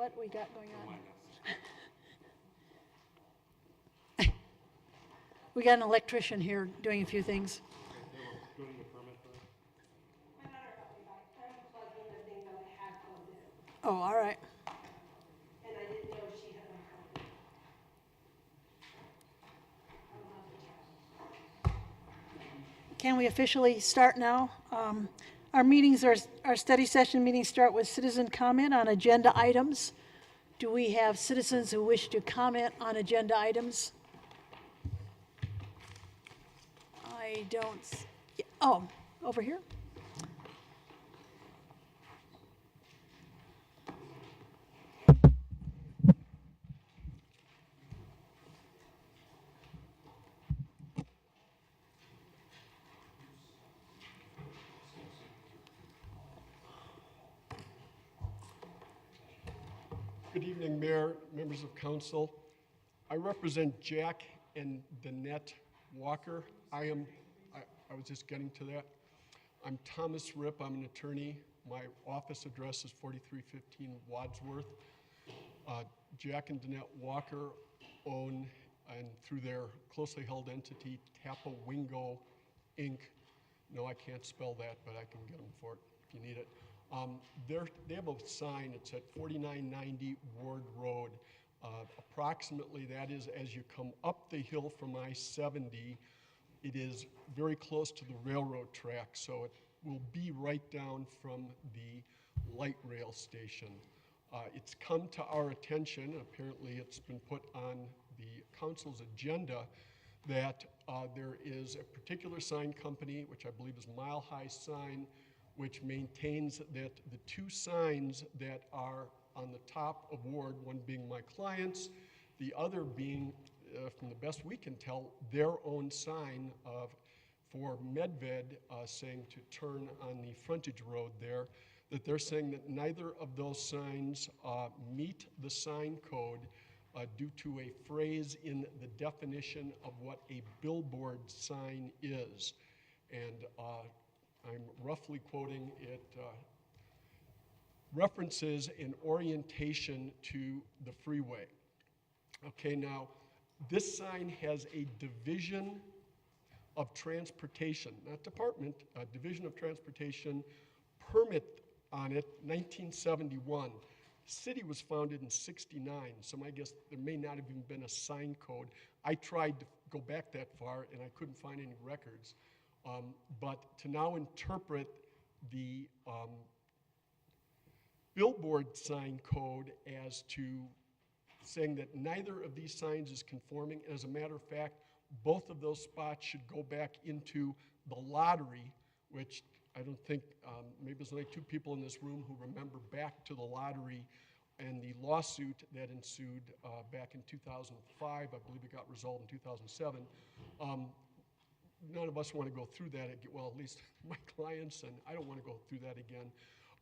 what we got going on. We got an electrician here doing a few things. Doing the permit for it? My daughter helped me, I tried to plug in the thing that I had plugged in, Oh, all right. and I didn't know she had unplugged it. I was on the chat. Can we officially start now? Our meetings, our study session meetings start with citizen comment on agenda items. Do we have citizens who wish to comment on agenda items? I don't, oh, over here? Good evening, Mayor, members of council. I represent Jack and Danette Walker. I was just getting to that. I'm Thomas Ripp, I'm an attorney. My office address is 4315 Wadsworth. Jack and Danette Walker own, and through their closely held entity, Tappa Wingo Inc. No, I can't spell that, but I can get them for it if you need it. They have a sign, it's at 4990 Ward Road. Approximately, that is as you come up the hill from I-70, it is very close to the railroad track, so it will be right down from the light rail station. It's come to our attention, apparently it's been put on the council's agenda, that there is a particular sign company, which I believe is Mile High Sign, which maintains that the two signs that are on the top of Ward, one being my client's, the other being, from the best we can tell, their own sign for Medved saying to turn on the frontage road there, that they're saying that neither of those signs meet the sign code due to a phrase in the definition of what a billboard sign is. And I'm roughly quoting it, references an orientation to the freeway. Okay, now, this sign has a division of transportation, not department, division of transportation permit on it, 1971. The city was founded in 69, so my guess there may not have even been a sign code. I tried to go back that far and I couldn't find any records. But to now interpret the billboard sign code as to saying that neither of these signs is conforming. As a matter of fact, both of those spots should go back into the lottery, which I don't think, maybe there's only two people in this room who remember back to the lottery and the lawsuit that ensued back in 2005. I believe it got resolved in 2007. None of us want to go through that again. Well, at least my clients, and I don't want to go through that again.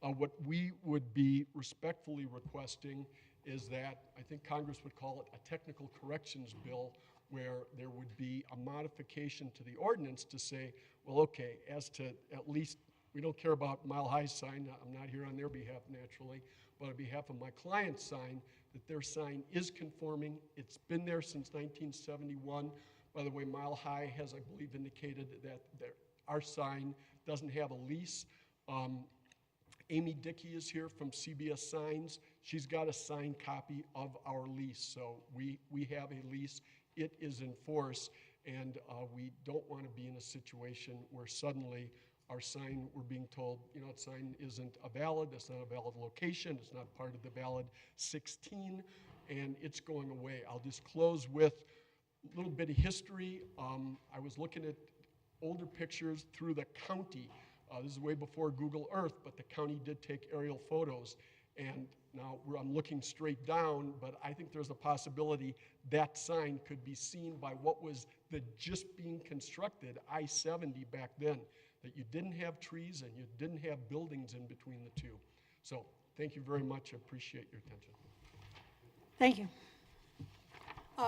What we would be respectfully requesting is that, I think Congress would call it a technical corrections bill, where there would be a modification to the ordinance to say, well, okay, as to at least, we don't care about Mile High sign, I'm not here on their behalf naturally, but on behalf of my client's sign, that their sign is conforming. It's been there since 1971. By the way, Mile High has, I believe, indicated that our sign doesn't have a lease. Amy Dickey is here from CBS Signs. She's got a signed copy of our lease, so we have a lease. It is in force, and we don't want to be in a situation where suddenly our sign, we're being told, you know, that sign isn't a valid, it's not a valid location, it's not part of the valid 16, and it's going away. I'll just close with a little bit of history. I was looking at older pictures through the county. This is way before Google Earth, but the county did take aerial photos. And now I'm looking straight down, but I think there's a possibility that sign could be seen by what was the just being constructed I-70 back then, that you didn't have trees and you didn't have buildings in between the two. So thank you very much. I appreciate your attention. Thank you.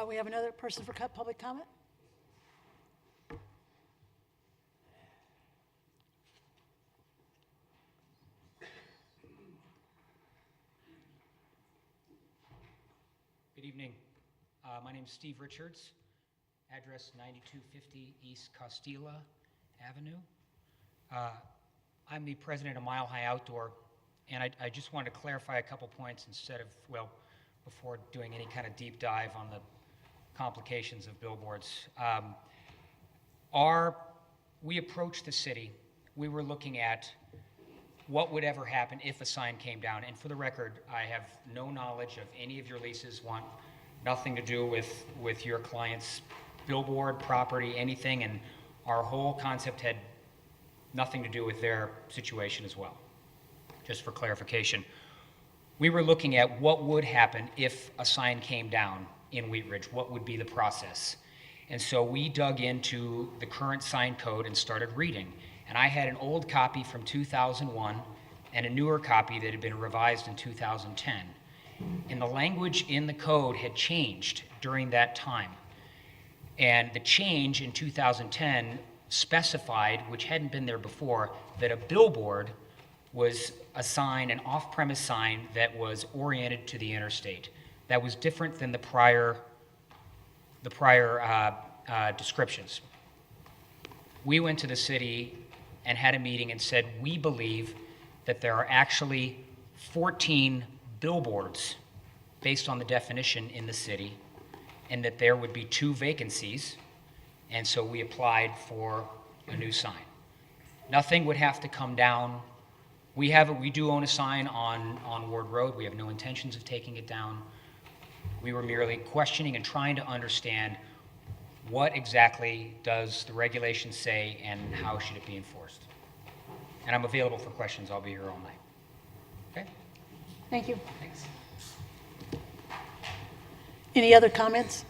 We have another person for public comment? Good evening. My name's Steve Richards, address 9250 East Costilla Avenue. I'm the president of Mile High Outdoor, and I just wanted to clarify a couple points before doing any kind of deep dive on the complications of billboards. We approached the city, we were looking at what would ever happen if a sign came down. And for the record, I have no knowledge of any of your leases, want nothing to do with your client's billboard, property, anything, and our whole concept had nothing to do with their situation as well, just for clarification. We were looking at what would happen if a sign came down in Wheat Ridge, what would be the process. And so we dug into the current sign code and started reading. And I had an old copy from 2001 and a newer copy that had been revised in 2010. And the language in the code had changed during that time. And the change in 2010 specified, which hadn't been there before, that a billboard was a sign, an off-premise sign that was oriented to the interstate. That was different than the prior descriptions. We went to the city and had a meeting and said, we believe that there are actually 14 billboards based on the definition in the city, and that there would be 2 vacancies, and so we applied for a new sign. Nothing would have to come down. We do own a sign on Ward Road. We have no intentions of taking it down. We were merely questioning and trying to understand what exactly does the regulation say and how should it be enforced. And I'm available for questions. I'll be here all night. Okay? Thank you. Thanks. Any other comments?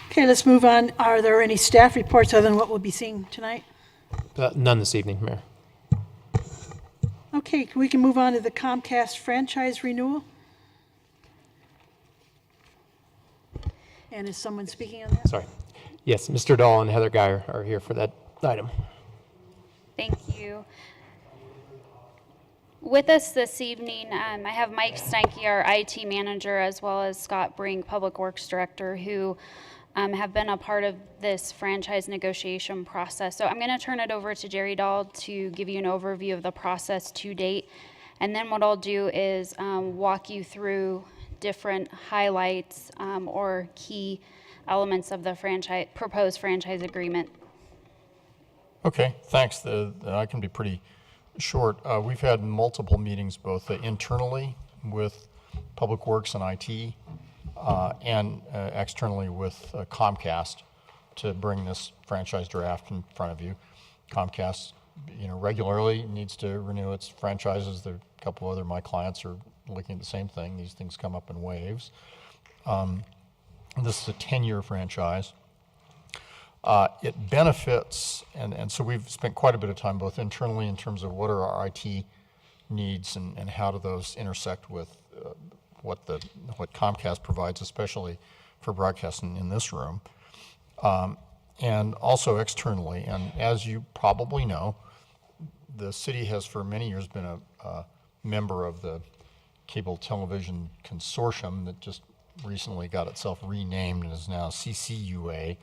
Okay, let's move on. Are there any staff reports other than what we'll be seeing tonight? None this evening, Mayor. Okay, we can move on to the Comcast franchise renewal. And is someone speaking on that? Sorry. Yes, Mr. Dahl and Heather Geyer are here for that item. Thank you. With us this evening, I have Mike Steinke, our IT manager, as well as Scott Brink, Public Works Director, who have been a part of this franchise negotiation process. So I'm going to turn it over to Jerry Dahl to give you an overview of the process to date. And then what I'll do is walk you through different highlights or key elements of the proposed franchise agreement. Okay, thanks. I can be pretty short. We've had multiple meetings, both internally with Public Works and IT, and externally with Comcast to bring this franchise draft in front of you. Comcast, regularly needs to renew its franchises. There are a couple other my clients are looking at the same thing. These things come up in waves. This is a 10-year franchise. It benefits, and so we've spent quite a bit of time both internally in terms of what are our IT needs and how do those intersect with what Comcast provides, especially for broadcasting in this room, and also externally. And as you probably know, the city has for many years been a member of the Cable Television Consortium that just recently got itself renamed and is now CCUA,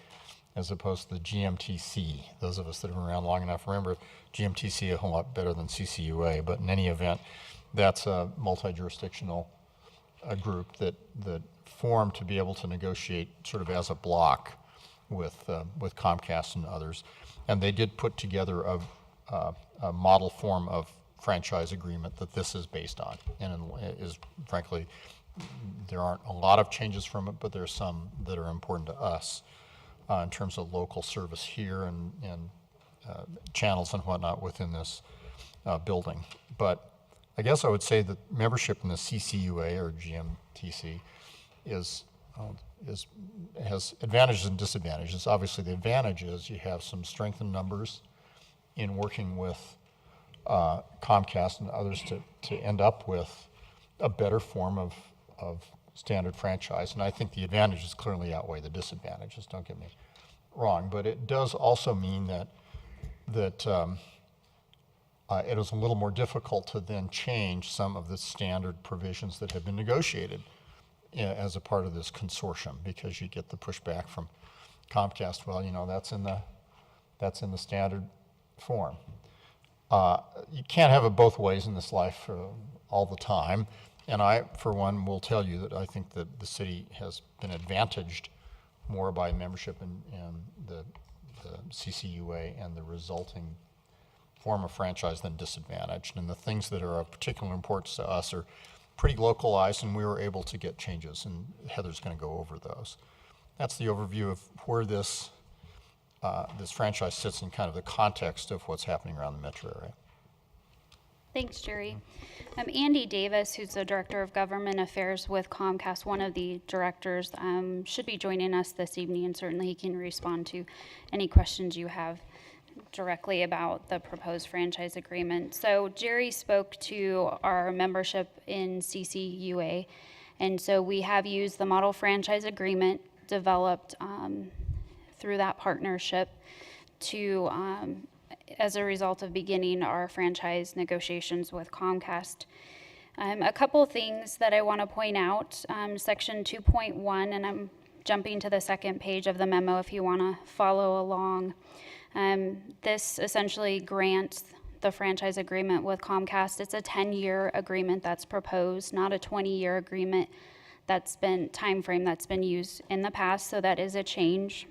as opposed to the GMTC. Those of us that have been around long enough remember GMTC a whole lot better than CCUA, but in any event, that's a multi-jurisdictional group that formed to be able to negotiate sort of as a block with Comcast and others. And they did put together a model form of franchise agreement that this is based on, and is frankly, there aren't a lot of changes from it, but there's some that are important to us in terms of local service here and channels and whatnot within this building. But I guess I would say that membership in the CCUA or GMTC has advantages and disadvantages. Obviously, the advantage is you have some strength in numbers in working with Comcast and others to end up with a better form of standard franchise. And I think the advantages clearly outweigh the disadvantages, don't get me wrong. But it does also mean that it is a little more difficult to then change some of the standard provisions that have been negotiated as a part of this consortium, because you get the pushback from Comcast, well, that's in the standard form. You can't have it both ways in this life all the time. And I, for one, will tell you that I think that the city has been advantaged more by membership in the CCUA and the resulting form of franchise than disadvantaged. And the things that are of particular importance to us are pretty localized, and we were able to get changes, and Heather's going to go over those. That's the overview of where this franchise sits in kind of the context of what's happening around the metro area. Thanks, Jerry. Andy Davis, who's the Director of Government Affairs with Comcast, one of the directors, should be joining us this evening, and certainly he can respond to any questions you have directly about the proposed franchise agreement. So Jerry spoke to our membership in CCUA, and so we have used the model franchise agreement developed through that partnership to as a result of beginning our franchise negotiations with Comcast. A couple things that I want to point out, section 2.1, and I'm jumping to the second page of the memo if you want to follow along. This essentially grants the franchise agreement with Comcast. It's a 10-year agreement that's proposed, not a 20-year agreement that's been timeframe that's been used in the past, so that is a change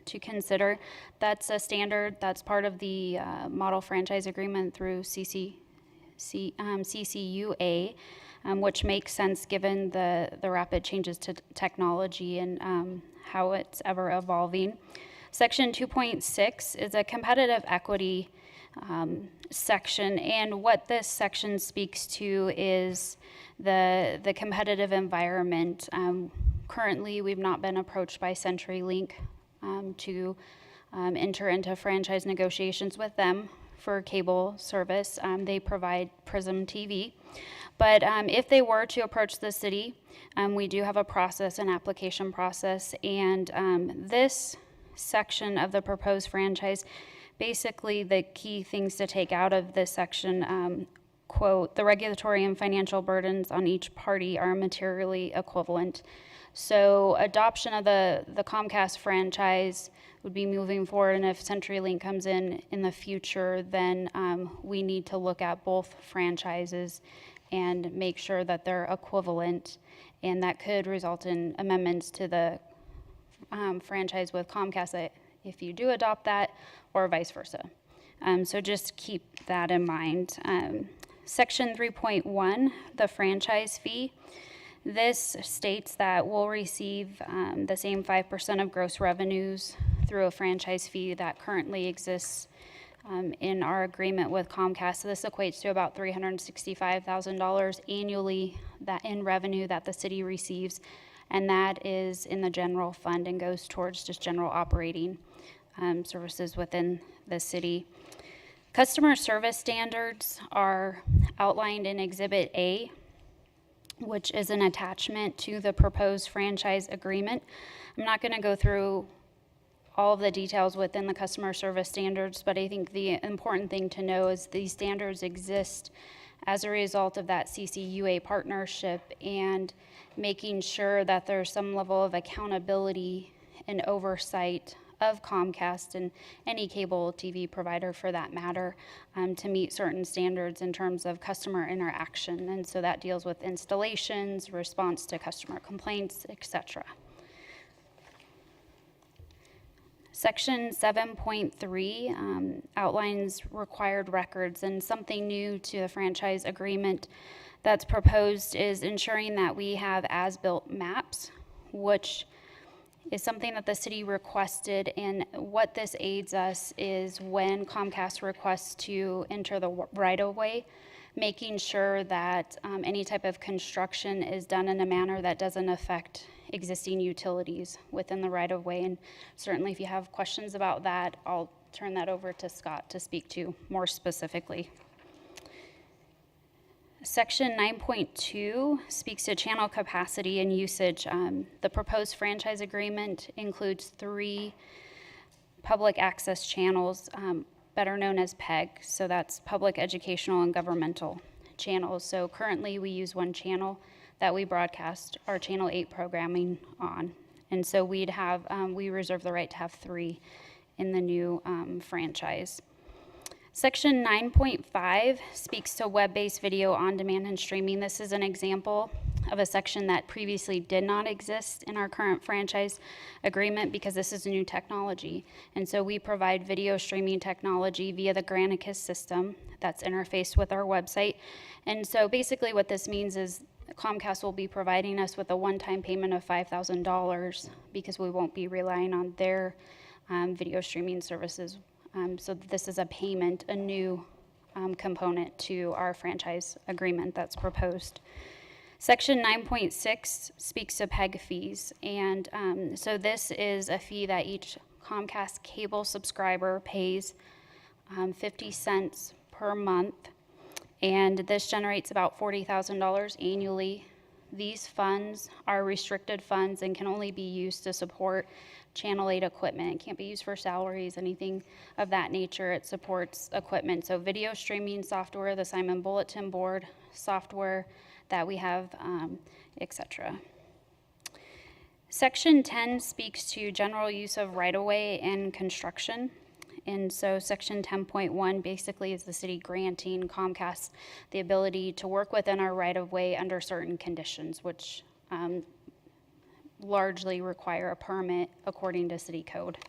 to consider. That's a standard that's part of the model franchise agreement through CCUA, which makes sense given the rapid changes to technology and how it's ever evolving. Section 2.6 is a competitive equity section, and what this section speaks to is the competitive environment. Currently, we've not been approached by CenturyLink to enter into franchise negotiations with them for cable service. They provide Prism TV. But if they were to approach the city, we do have a process, an application process, and this section of the proposed franchise, basically the key things to take out of this section, quote, the regulatory and financial burdens on each party are materially equivalent. So adoption of the Comcast franchise would be moving forward, and if CenturyLink comes in the future, then we need to look at both franchises and make sure that they're equivalent, and that could result in amendments to the franchise with Comcast if you do adopt that, or vice versa. So just keep that in mind. Section 3.1, the franchise fee. This states that we'll receive the same 5% of gross revenues through a franchise fee that currently exists in our agreement with Comcast. So this equates to about $365,000 annually that in revenue that the city receives, and that is in the general fund and goes towards just general operating services within the city. Customer service standards are outlined in Exhibit A, which is an attachment to the proposed franchise agreement. I'm not going to go through all of the details within the customer service standards, but I think the important thing to know is these standards exist as a result of that CCUA partnership and making sure that there's some level of accountability and oversight of Comcast and any cable TV provider for that matter to meet certain standards in terms of customer interaction. And so that deals with installations, response to customer complaints, etc. Section 7.3 outlines required records, and something new to the franchise agreement that's proposed is ensuring that we have as-built maps, which is something that the city requested, and what this aids us is when Comcast requests to enter the right-of-way, making sure that any type of construction is done in a manner that doesn't affect existing utilities within the right-of-way. And certainly if you have questions about that, I'll turn that over to Scott to speak to more specifically. Section 9.2 speaks to channel capacity and usage. The proposed franchise agreement includes 3 public access channels, better known as PEG. So that's public, educational, and governmental channels. So currently we use 1 channel that we broadcast our Channel 8 programming on. And so we'd have, we reserve the right to have 3 in the new franchise. Section 9.5 speaks to web-based video on demand and streaming. This is an example of a section that previously did not exist in our current franchise agreement because this is a new technology. And so we provide video streaming technology via the Granicus system that's interfaced with our website. And so basically what this means is Comcast will be providing us with a one-time payment of $5,000 because we won't be relying on their video streaming services. So this is a payment, a new component to our franchise agreement that's proposed. Section 9.6 speaks to PEG fees, and so this is a fee that each Comcast cable subscriber pays 50 cents per month, and this generates about $40,000 annually. These funds are restricted funds and can only be used to support Channel 8 equipment. It can't be used for salaries, anything of that nature. It supports equipment, so video streaming software, the Simon Bulletin Board software that we have, etc. Section 10 speaks to general use of right-of-way and construction. And so Section 10.1 basically is the city granting Comcast the ability to work within our right-of-way under certain conditions, which largely require a permit according to city code.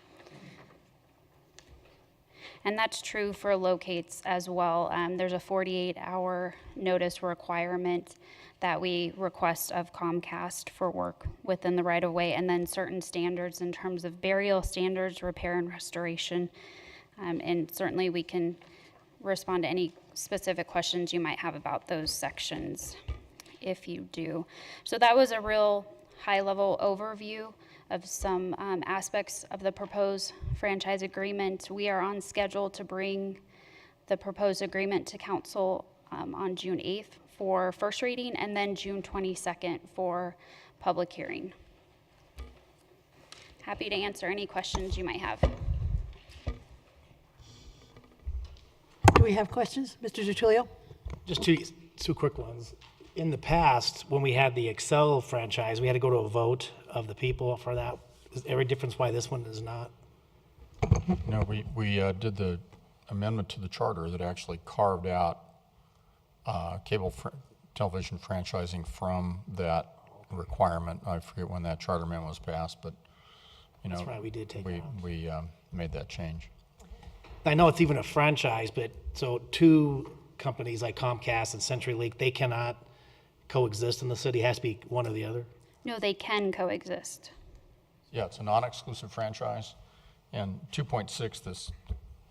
And that's true for locates as well. There's a 48-hour notice requirement that we request of Comcast for work within the right-of-way, and then certain standards in terms of burial standards, repair and restoration. And certainly we can respond to any specific questions you might have about those sections if you do. So that was a real high-level overview of some aspects of the proposed franchise agreement. We are on schedule to bring the proposed agreement to council on June 8th for first reading, and then June 22nd for public hearing. Happy to answer any questions you might have. Do we have questions? Mr. DiTullio? Just two quick ones. In the past, when we had the Excel franchise, we had to go to a vote of the people for that. Is there any difference why this one is not? No, we did the amendment to the charter that actually carved out television franchising from that requirement. I forget when that charter amendment was passed, but, you know. That's right, we did take it out. We made that change. I know it's even a franchise, but so two companies like Comcast and CenturyLink, they cannot coexist in the city. It has to be one or the other. No, they can coexist. Yeah, it's a non-exclusive franchise, and 2.6, this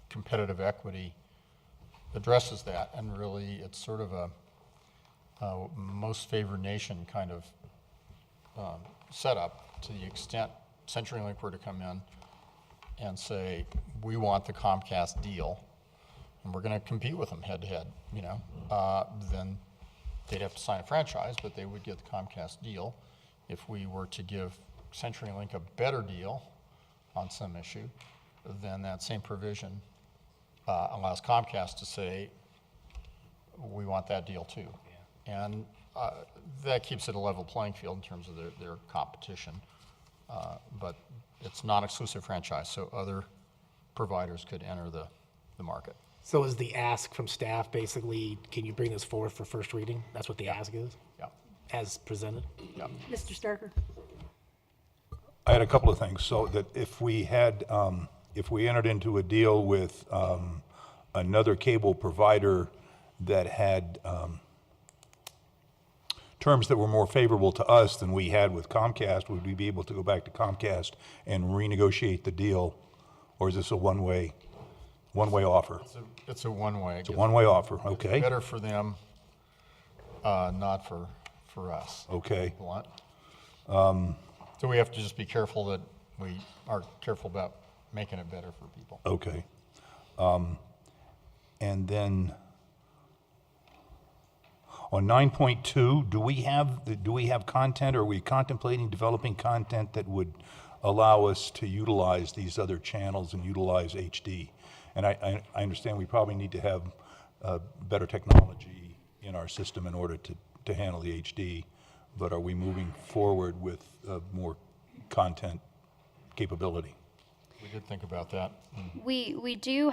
competitive equity, addresses that, and really it's sort of a most favored nation kind of setup to the extent CenturyLink were to come in and say, we want the Comcast deal, and we're going to compete with them head to head, you know, then they'd have to sign a franchise, but they would get the Comcast deal. If we were to give CenturyLink a better deal on some issue, then that same provision allows Comcast to say, we want that deal too. Yeah. And that keeps it a level playing field in terms of their competition. But it's non-exclusive franchise, so other providers could enter the market. So is the ask from staff basically, can you bring this forward for first reading? That's what the ask is, Yeah. as presented? Yeah. Mr. Starker? I had a couple of things. So that if we entered into a deal with another cable provider that had terms that were more favorable to us than we had with Comcast, would we be able to go back to Comcast and renegotiate the deal, or is this a one-way offer? It's a one-way. It's a one-way offer. Okay. Better for them, not for us. Okay. Blunt. So we have to just be careful that we are careful about making it better for people. Okay. And then on 9.2, do we have content, or are we contemplating developing content that would allow us to utilize these other channels and utilize HD? And I understand we probably need to have better technology in our system in order to handle the HD, but are we moving forward with more content capability? We did think about that. We do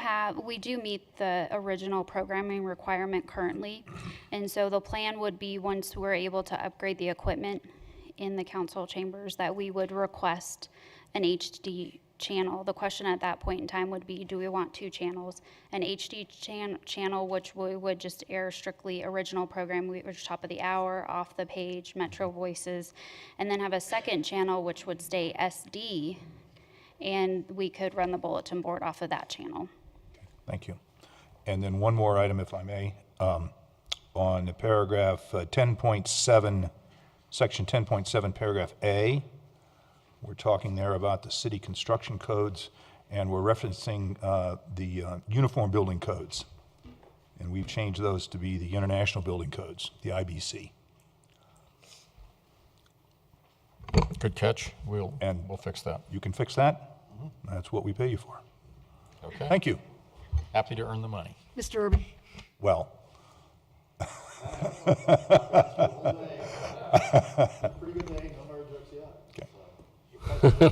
meet the original programming requirement currently. And so the plan would be, once we're able to upgrade the equipment in the council chambers, that we would request an HD channel. The question at that point in time would be, do we want 2 channels? An HD channel, which we would just air strictly original program, which top of the hour, off the page, Metro Voices, and then have a second channel which would stay SD, and we could run the bulletin board off of that channel. Thank you. And then one more item, if I may, on the paragraph 10.7, section 10.7, paragraph A. We're talking there about the city construction codes, and we're referencing the uniform building codes. And we've changed those to be the international building codes, the IBC. Good catch. We'll And- fix that. You can fix that? That's what we pay you for. Okay. Thank you. Happy to earn the money. Mr. Urban? Well, Pretty good day, no hard jokes yet. okay.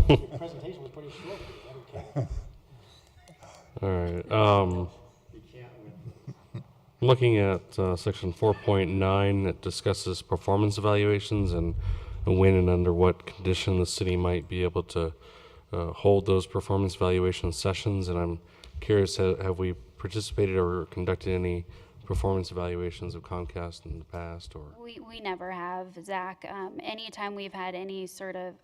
Your presentation was pretty short. Okay. All right. Looking at section 4.9, it discusses performance evaluations and when and under what condition the city might be able to hold those performance evaluation sessions. And I'm curious, have we participated or conducted any performance evaluations of Comcast in the past? Or We never have, Zach. Anytime we've had any sort of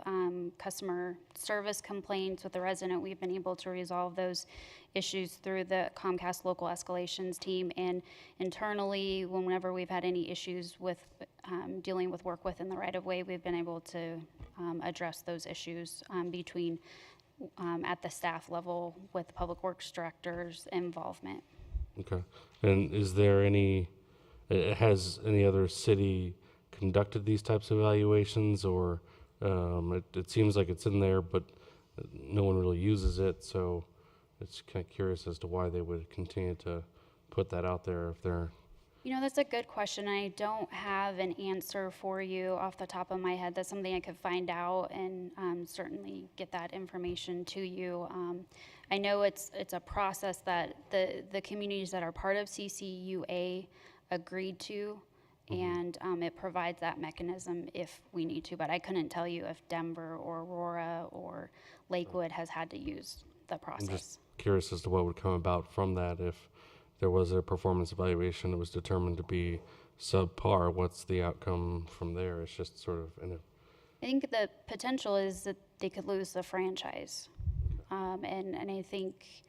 customer service complaints with the resident, we've been able to resolve those issues through the Comcast local escalations team. And internally, whenever we've had any issues with dealing with work within the right-of-way, we've been able to address those issues between at the staff level with Public Works Director's involvement. okay. And is there has any other city conducted these types of evaluations, or it seems like it's in there, but no one really uses it, so it's kind of curious as to why they would continue to put that out there if they're. You know, that's a good question. I don't have an answer for you off the top of my head. That's something I could find out and certainly get that information to you. I know it's a process that the communities that are part of CCUA agreed to, and it provides that mechanism if we need to. But I couldn't tell you if Denver or Aurora or Lakewood has had to use the I'm process. just curious as to what would come about from that if there was a performance evaluation that was determined to be subpar. What's the outcome from there? It's just sort of I think the potential is that they could lose the franchise. And I think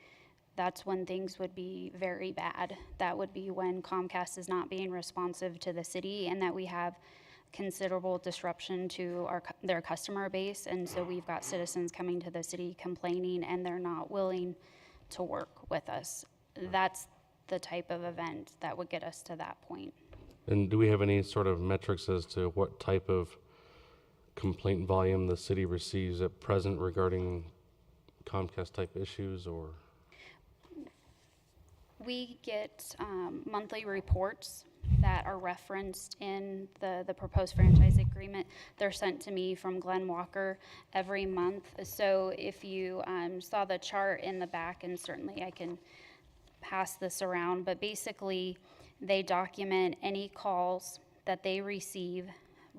that's when things would be very bad. That would be when Comcast is not being responsive to the city and that we have considerable disruption to their customer base. And so we've got citizens coming to the city complaining and they're not willing to work with us. That's the type of event that would get us to that point. And do we have any sort of metrics as to what type of complaint volume the city receives at present regarding Comcast type issues, or? We get monthly reports that are referenced in the proposed franchise agreement. They're sent to me from Glenn Walker every month. So if you saw the chart in the back, and certainly I can pass this around, but basically they document any calls that they receive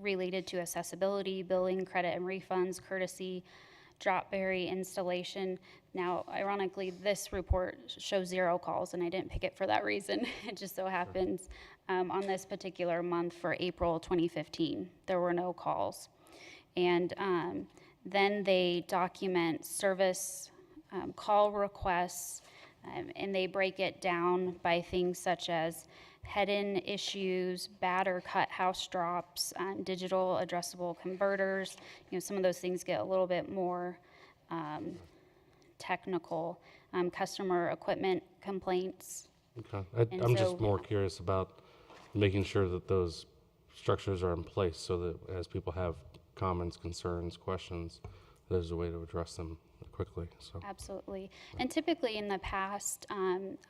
related to accessibility, billing, credit and refunds, courtesy, Dropberry installation. Now, ironically, this report shows 0 calls, and I didn't pick it for that reason. It just so happens on this particular month for April 2015, there were no calls. And then they document service call requests, and they break it down by things such as head-in issues, bad or cut house drops, digital addressable converters. You know, some of those things get a little bit more technical. Customer equipment complaints. Okay. And I'm so- just more curious about making sure that those structures are in place so that as people have comments, concerns, questions, there's a way to address them quickly. So. Absolutely. And typically in the past,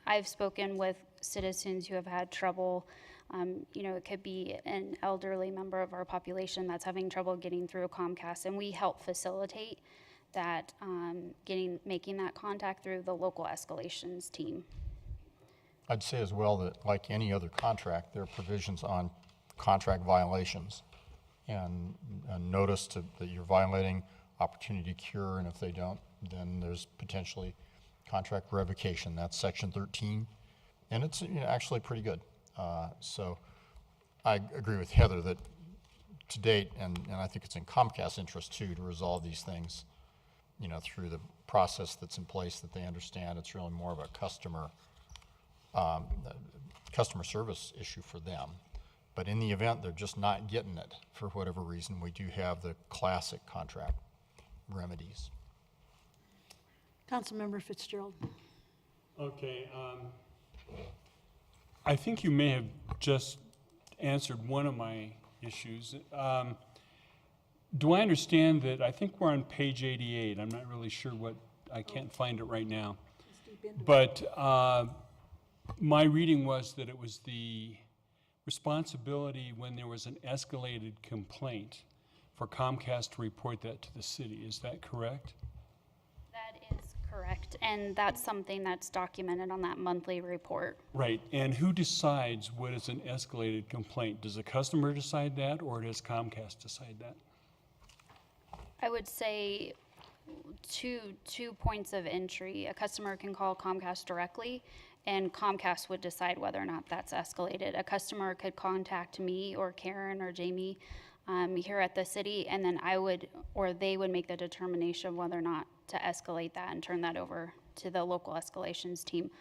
I've spoken with citizens who have had trouble It could be an elderly member of our population that's having trouble getting through Comcast, and we help facilitate that, making that contact through the local escalations team. I'd say as well that, like any other contract, there are provisions on contract violations and a notice that you're violating, opportunity to cure, and if they don't, then there's potentially contract revocation. That's section 13, and it's actually pretty good. So I agree with Heather that to date, and I think it's in Comcast's interest too, to resolve these things, through the process that's in place that they understand. It's really more of a customer service issue for them. But in the event they're just not getting it for whatever reason, we do have the classic contract remedies. Councilmember Fitzgerald. Okay, I think you may have just answered one of my issues. Do I understand that, I think we're on page 88, I'm not really sure I can't find it right now. But my reading was that it was the responsibility when there was an escalated complaint for Comcast to report that to the city. Is that correct? That is correct, and that's something that's documented on that monthly report. Right, and who decides what is an escalated complaint? Does the customer decide that, or does Comcast decide that? I would say two points of entry. A customer can call Comcast directly, and Comcast would decide whether or not that's escalated. A customer could contact me or Karen or Jamie here at the city, and then they would make the determination whether or not to escalate that and turn that over to the local escalations team.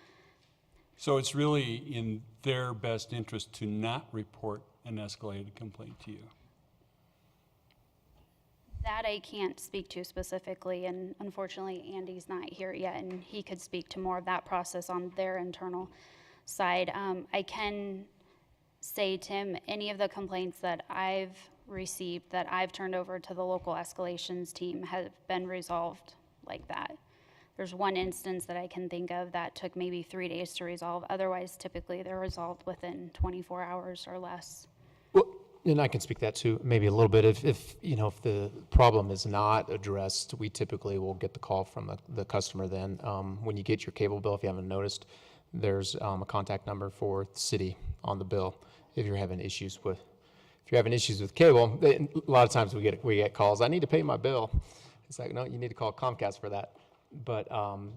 So it's really in their best interest to not report an escalated complaint to you? That I can't speak to specifically, and unfortunately Andy's not here yet, and he could speak to more of that process on their internal side. I can say, Tim, any of the complaints that I've received that I've turned over to the local escalations team have been resolved like that. There's one instance that I can think of that took maybe 3 days to resolve. Otherwise, typically they're resolved within 24 hours or less. Well, and I can speak that too, maybe a little bit. If the problem is not addressed, we typically will get the call from the customer then. When you get your cable bill, if you haven't noticed, there's a contact number for the city on the bill. If you're having issues with cable, a lot of times we get calls, I need to pay my bill. It's like, no, you need to call Comcast for that. But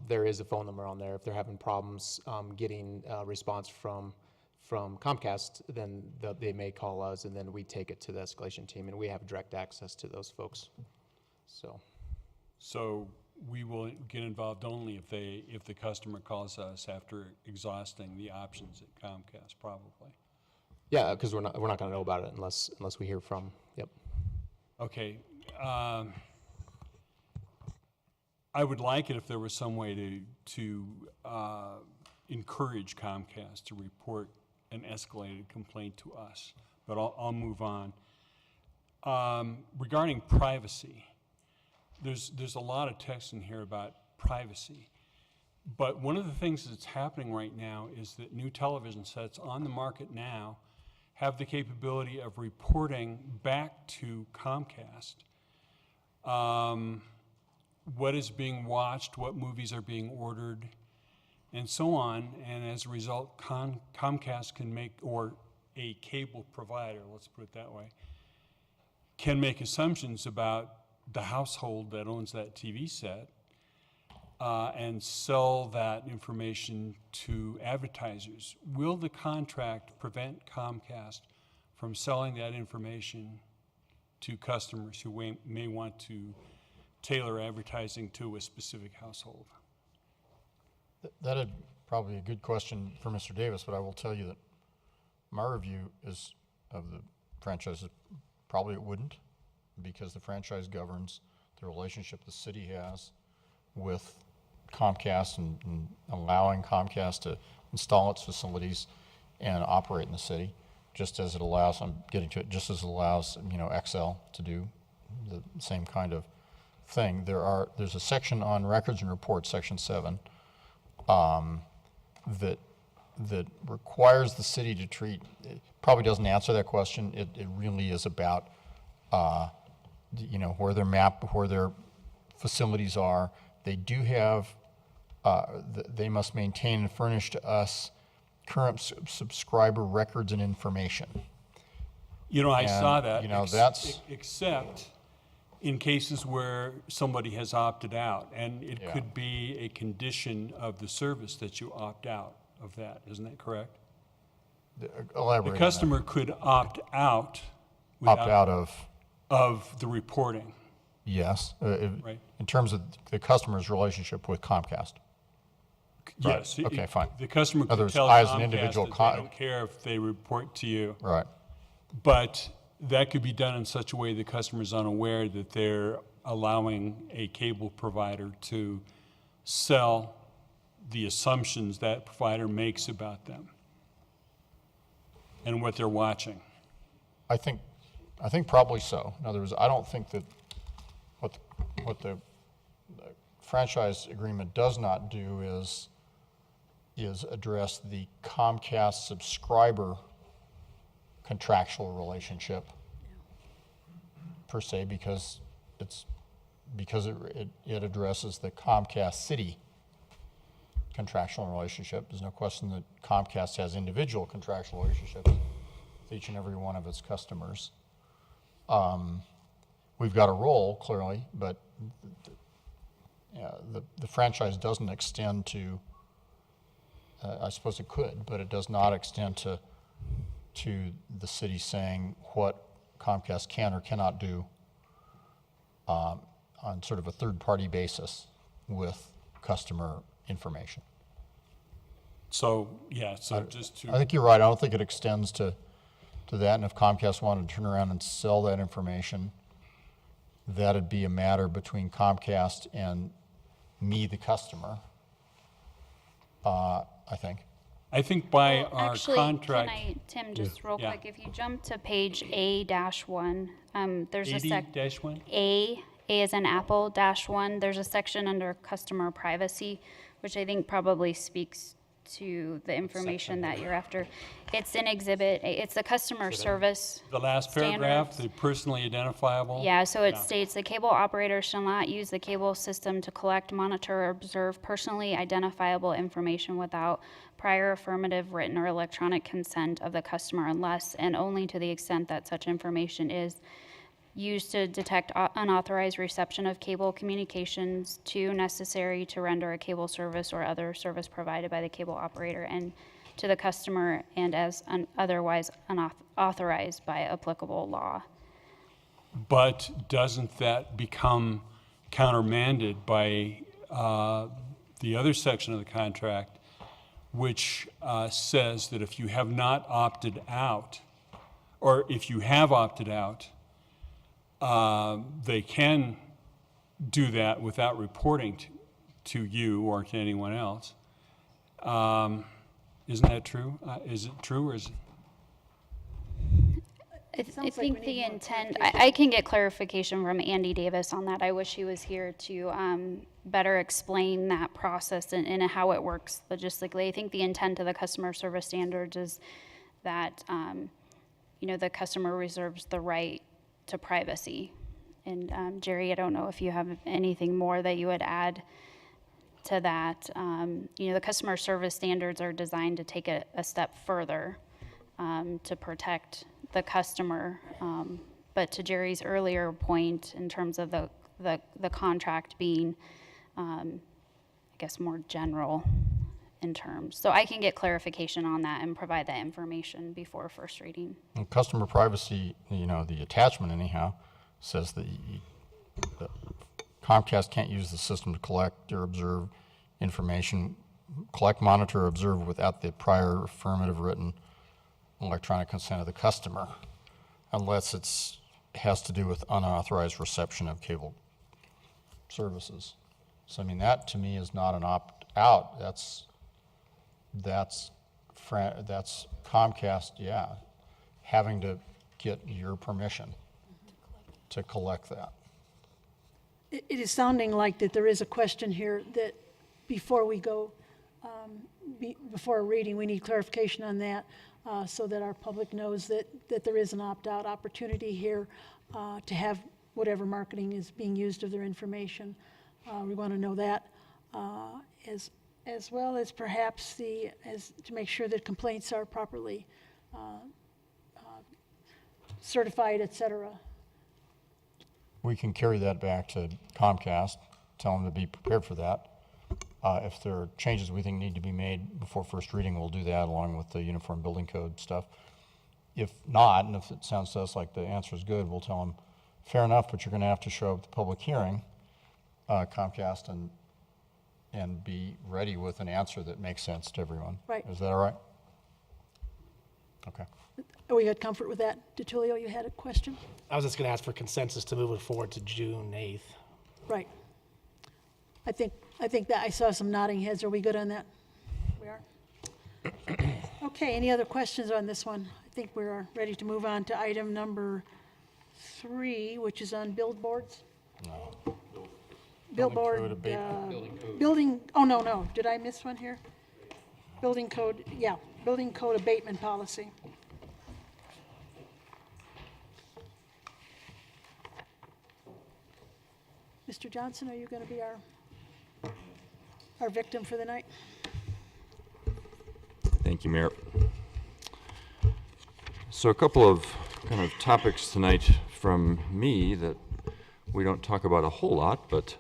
there is a phone number on there. If they're having problems getting a response from Comcast, then they may call us, and then we take it to the escalation team, and we have direct access to those folks. So we will get involved only if the customer calls us after exhausting the options at Comcast, probably. Yeah, because we're not going to know about it unless we hear from. Yep. Okay. I would like it if there was some way to encourage Comcast to report an escalated complaint to us, but I'll move on. Regarding privacy, there's a lot of text in here about privacy, but one of the things that's happening right now is that new television sets on the market now have the capability of reporting back to Comcast what is being watched, what movies are being ordered, and so on. And as a result, Comcast can make, or a cable provider, let's put it that way, can make assumptions about the household that owns that TV set and sell that information to advertisers. Will the contract prevent Comcast from selling that information to customers who may want to tailor advertising to a specific household? That'd probably a good question for Mr. Davis, but I will tell you that my review is of the franchise is probably it wouldn't, because the franchise governs the relationship the city has with Comcast and allowing Comcast to install its facilities and operate in the city, just as it allows, I'm getting to it, just as it allows, XL to do the same kind of thing. There's a section on records and reports, section 7, that that requires the city to treat, it probably doesn't answer that question. It really is about, where their where their facilities are. They do have, they must maintain and furnish to us current subscriber records and information. I And, saw that. that's- Except in cases where somebody has opted out, and it Yeah. could be a condition of the service that you opt out of that. Isn't that correct? Elaborate The on that. customer could opt out Opt out of, of the reporting. yes, Right. in terms of the customer's relationship with Comcast. Right. Yes. Okay, fine. The customer In other could words, tell I as an Comcast individual that co- they don't care if they report to you. Right. But that could be done in such a way the customer's unaware that they're allowing a cable provider to sell the assumptions that provider makes about them and what they're watching. I think probably so. In other words, I don't think that what the franchise agreement does not do is address the Comcast subscriber contractual relationship per se, because it addresses the Comcast city contractual relationship. There's no question that Comcast has individual contractual relationships with each and every one of its customers. We've got a role, clearly, but the franchise doesn't extend to, I suppose it could, but it does not extend to the city saying what Comcast can or cannot do on sort of a third-party basis with customer information. So, yeah, so just to. I think you're right. I don't think it extends to that. And if Comcast wanted to turn around and sell that information, that'd be a matter between Comcast and me, the customer, I think. I think by Well, our actually, contract. can I, Tim, just real Yeah. quick, if you jump to page A-1, there's a 80-1? A as in Apple -1, there's a section under customer privacy, which I think probably speaks to the information that you're after. It's an exhibit, it's the customer service. The last paragraph, standards. the personally identifiable. Yeah, so it states the cable operator shall not use the cable system to collect, monitor, or observe personally identifiable information without prior affirmative written or electronic consent of the customer unless and only to the extent that such information is used to detect unauthorized reception of cable communications, two, necessary to render a cable service or other service provided by the cable operator and to the customer and as otherwise unauthorized by applicable law. But doesn't that become countermanded by the other section of the contract, which says that if you have not opted out, or if you have opted out, they can do that without reporting to you or to anyone else. Isn't that true? Is it true, or is it? I sounds like think we the need more intent, I can get clarification from Andy Davis on that. I wish he was here to better explain that process and how it works logistically. I think the intent of the customer service standards is that, the customer reserves the right to privacy. And Jerry, I don't know if you have anything more that you would add to that. The customer service standards are designed to take a step further to protect the customer. But to Jerry's earlier point, in terms of the contract being, I guess, more general in terms. So I can get clarification on that and provide that information before first reading. And customer privacy, the attachment anyhow, says that that Comcast can't use the system to collect or observe information, collect, monitor, or observe without the prior affirmative written electronic consent of the customer, unless it has to do with unauthorized reception of cable services. So, that to me is not an opt-out. That's Comcast, having to get your permission to collect that. It is sounding like that there is a question here that, before we go, before a reading, we need clarification on that so that our public knows that there is an opt-out opportunity here to have whatever marketing is being used of their information. We want to know that as well as perhaps to make sure that complaints are properly certified, et cetera. We can carry that back to Comcast, tell them to be prepared for that. If there are changes we think need to be made before first reading, we'll do that along with the Uniform Building Code stuff. If not, and if it sounds to us like the answer is good, we'll tell them, fair enough, but you're going to have to show up at the public hearing, Comcast, and be ready with an answer that makes sense to everyone. Right. Is that all right? Okay. We had comfort with that. DiTullio, you had a question? I was just going to ask for consensus to move it forward to June 8th. Right. I think that I saw some nodding heads. Are we good on that? We are. Okay, any other questions on this one? I think we're ready to move on to item number 3, which is on billboards. No. Billboard, Code abatement. no, did I miss one here? Building code, yeah, building code abatement policy. Mr. Johnson, are you going to be our victim for the night? Thank you, Mayor. So a couple of kind of topics tonight from me that we don't talk about a whole lot, but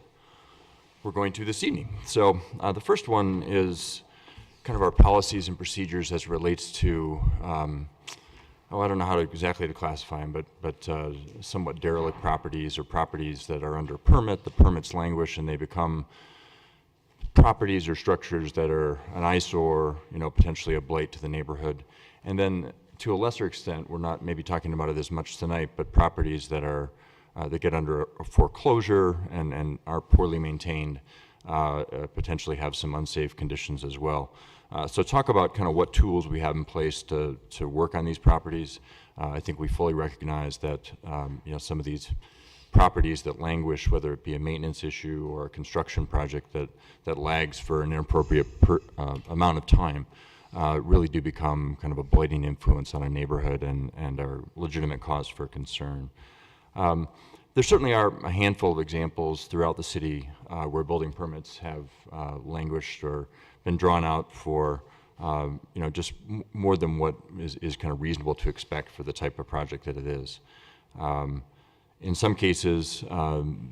we're going to this evening. So the first one is kind of our policies and procedures as it relates to, I don't know how exactly to classify them, but somewhat derelict properties or properties that are under permit. The permits languish and they become properties or structures that are an eyesore, potentially a blight to the neighborhood. And then to a lesser extent, we're not maybe talking about it as much tonight, but properties that are that get under a foreclosure and are poorly maintained, potentially have some unsafe conditions as well. So talk about kind of what tools we have in place to work on these properties. I think we fully recognize that some of these properties that languish, whether it be a maintenance issue or a construction project that lags for an inappropriate amount of time, really do become kind of a blighting influence on a neighborhood and are legitimate cause for concern. There certainly are a handful of examples throughout the city where building permits have languished or been drawn out for just more than what is kind of reasonable to expect for the type of project that it is. In some cases,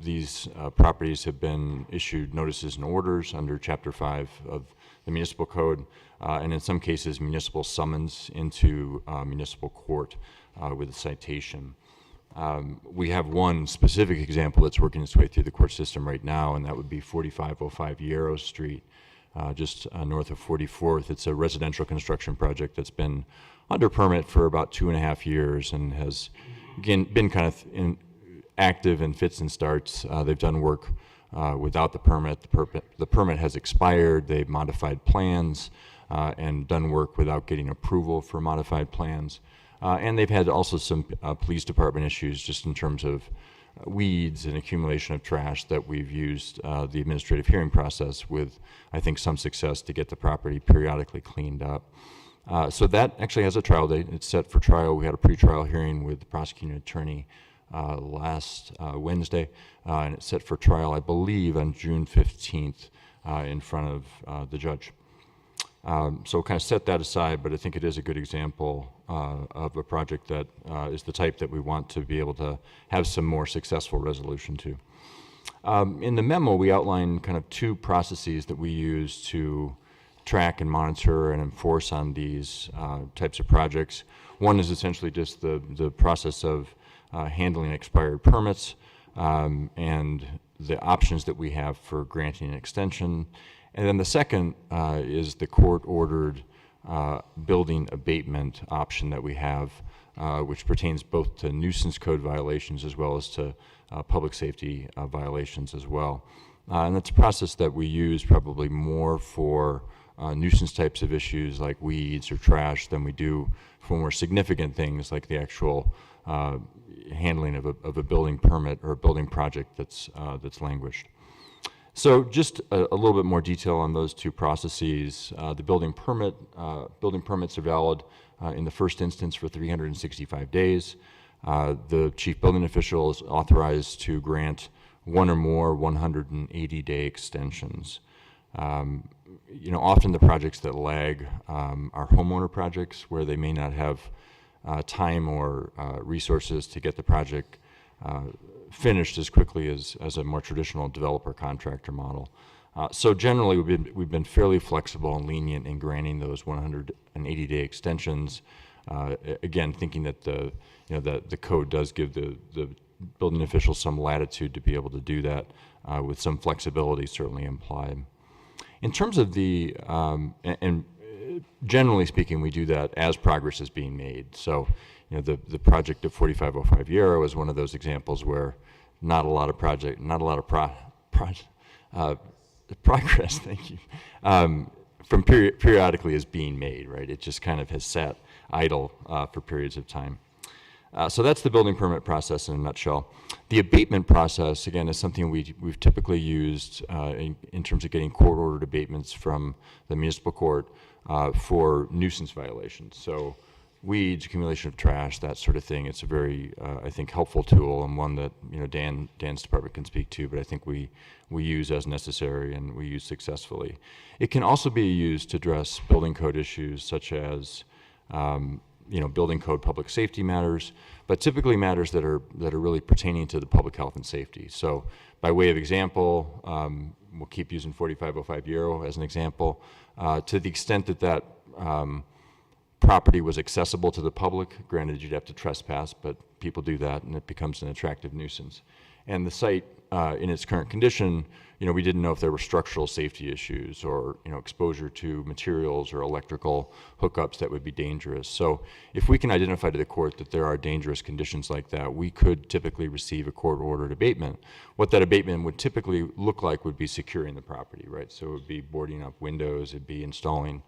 these properties have been issued notices and orders under Chapter 5 of the Municipal Code, and in some cases, municipal summons into municipal court with a citation. We have one specific example that's working its way through the court system right now, and that would be 4505 Yarrow Street, just north of 44th. It's a residential construction project that's been under permit for about 2.5 years and has, again, been kind of active in fits and starts. They've done work without the permit. The permit has expired. They've modified plans and done work without getting approval for modified plans. And they've had also some police department issues just in terms of weeds and accumulation of trash that we've used the administrative hearing process with, I think, some success to get the property periodically cleaned up. So that actually has a trial date. It's set for trial. We had a pretrial hearing with the prosecuting attorney last Wednesday, and it's set for trial, I believe, on June 15th in front of the judge. So kind of set that aside, but I think it is a good example of a project that is the type that we want to be able to have some more successful resolution to. In the memo, we outline kind of 2 processes that we use to track and monitor and enforce on these types of projects. One is essentially just the process of handling expired permits and the options that we have for granting an extension. And then the second is the court-ordered building abatement option that we have, which pertains both to nuisance code violations as well as to public safety violations as well. And that's a process that we use probably more for nuisance types of issues like weeds or trash than we do for more significant things like the actual handling of a building permit or a building project that's languished. So just a little bit more detail on those two processes. The building permits are valid in the first instance for 365 days. The chief building official is authorized to grant one or more 180-day extensions. Often the projects that lag are homeowner projects where they may not have time or resources to get the project finished as quickly as a more traditional developer contractor model. So generally, we've been fairly flexible and lenient in granting those 180-day extensions. Again, thinking that the code does give the building officials some latitude to be able to do that with some flexibility certainly implied. In terms of and generally speaking, we do that as progress is being made. So, the project of 4505 Yarrow is one of those examples where not a lot of progress, thank you, from periodically is being made, right? It just kind of has sat idle for periods of time. So that's the building permit process in a nutshell. The abatement process, again, is something we've typically used in terms of getting court-ordered abatements from the municipal court for nuisance violations. So weeds, accumulation of trash, that sort of thing. It's a very, I think, helpful tool, and one that Dan's department can speak to, but I think we use as necessary and we use successfully. It can also be used to address building code issues such as building code public safety matters, but typically matters that are really pertaining to the public health and safety. So by way of example, we'll keep using 4505 Yarrow as an example. To the extent that property was accessible to the public, granted you'd have to trespass, but people do that and it becomes an attractive nuisance. And the site in its current condition, we didn't know if there were structural safety issues or exposure to materials or electrical hookups that would be dangerous. So if we can identify to the court that there are dangerous conditions like that, we could typically receive a court-ordered abatement. What that abatement would typically look like would be securing the property, right? So it would be boarding up windows, it'd be installing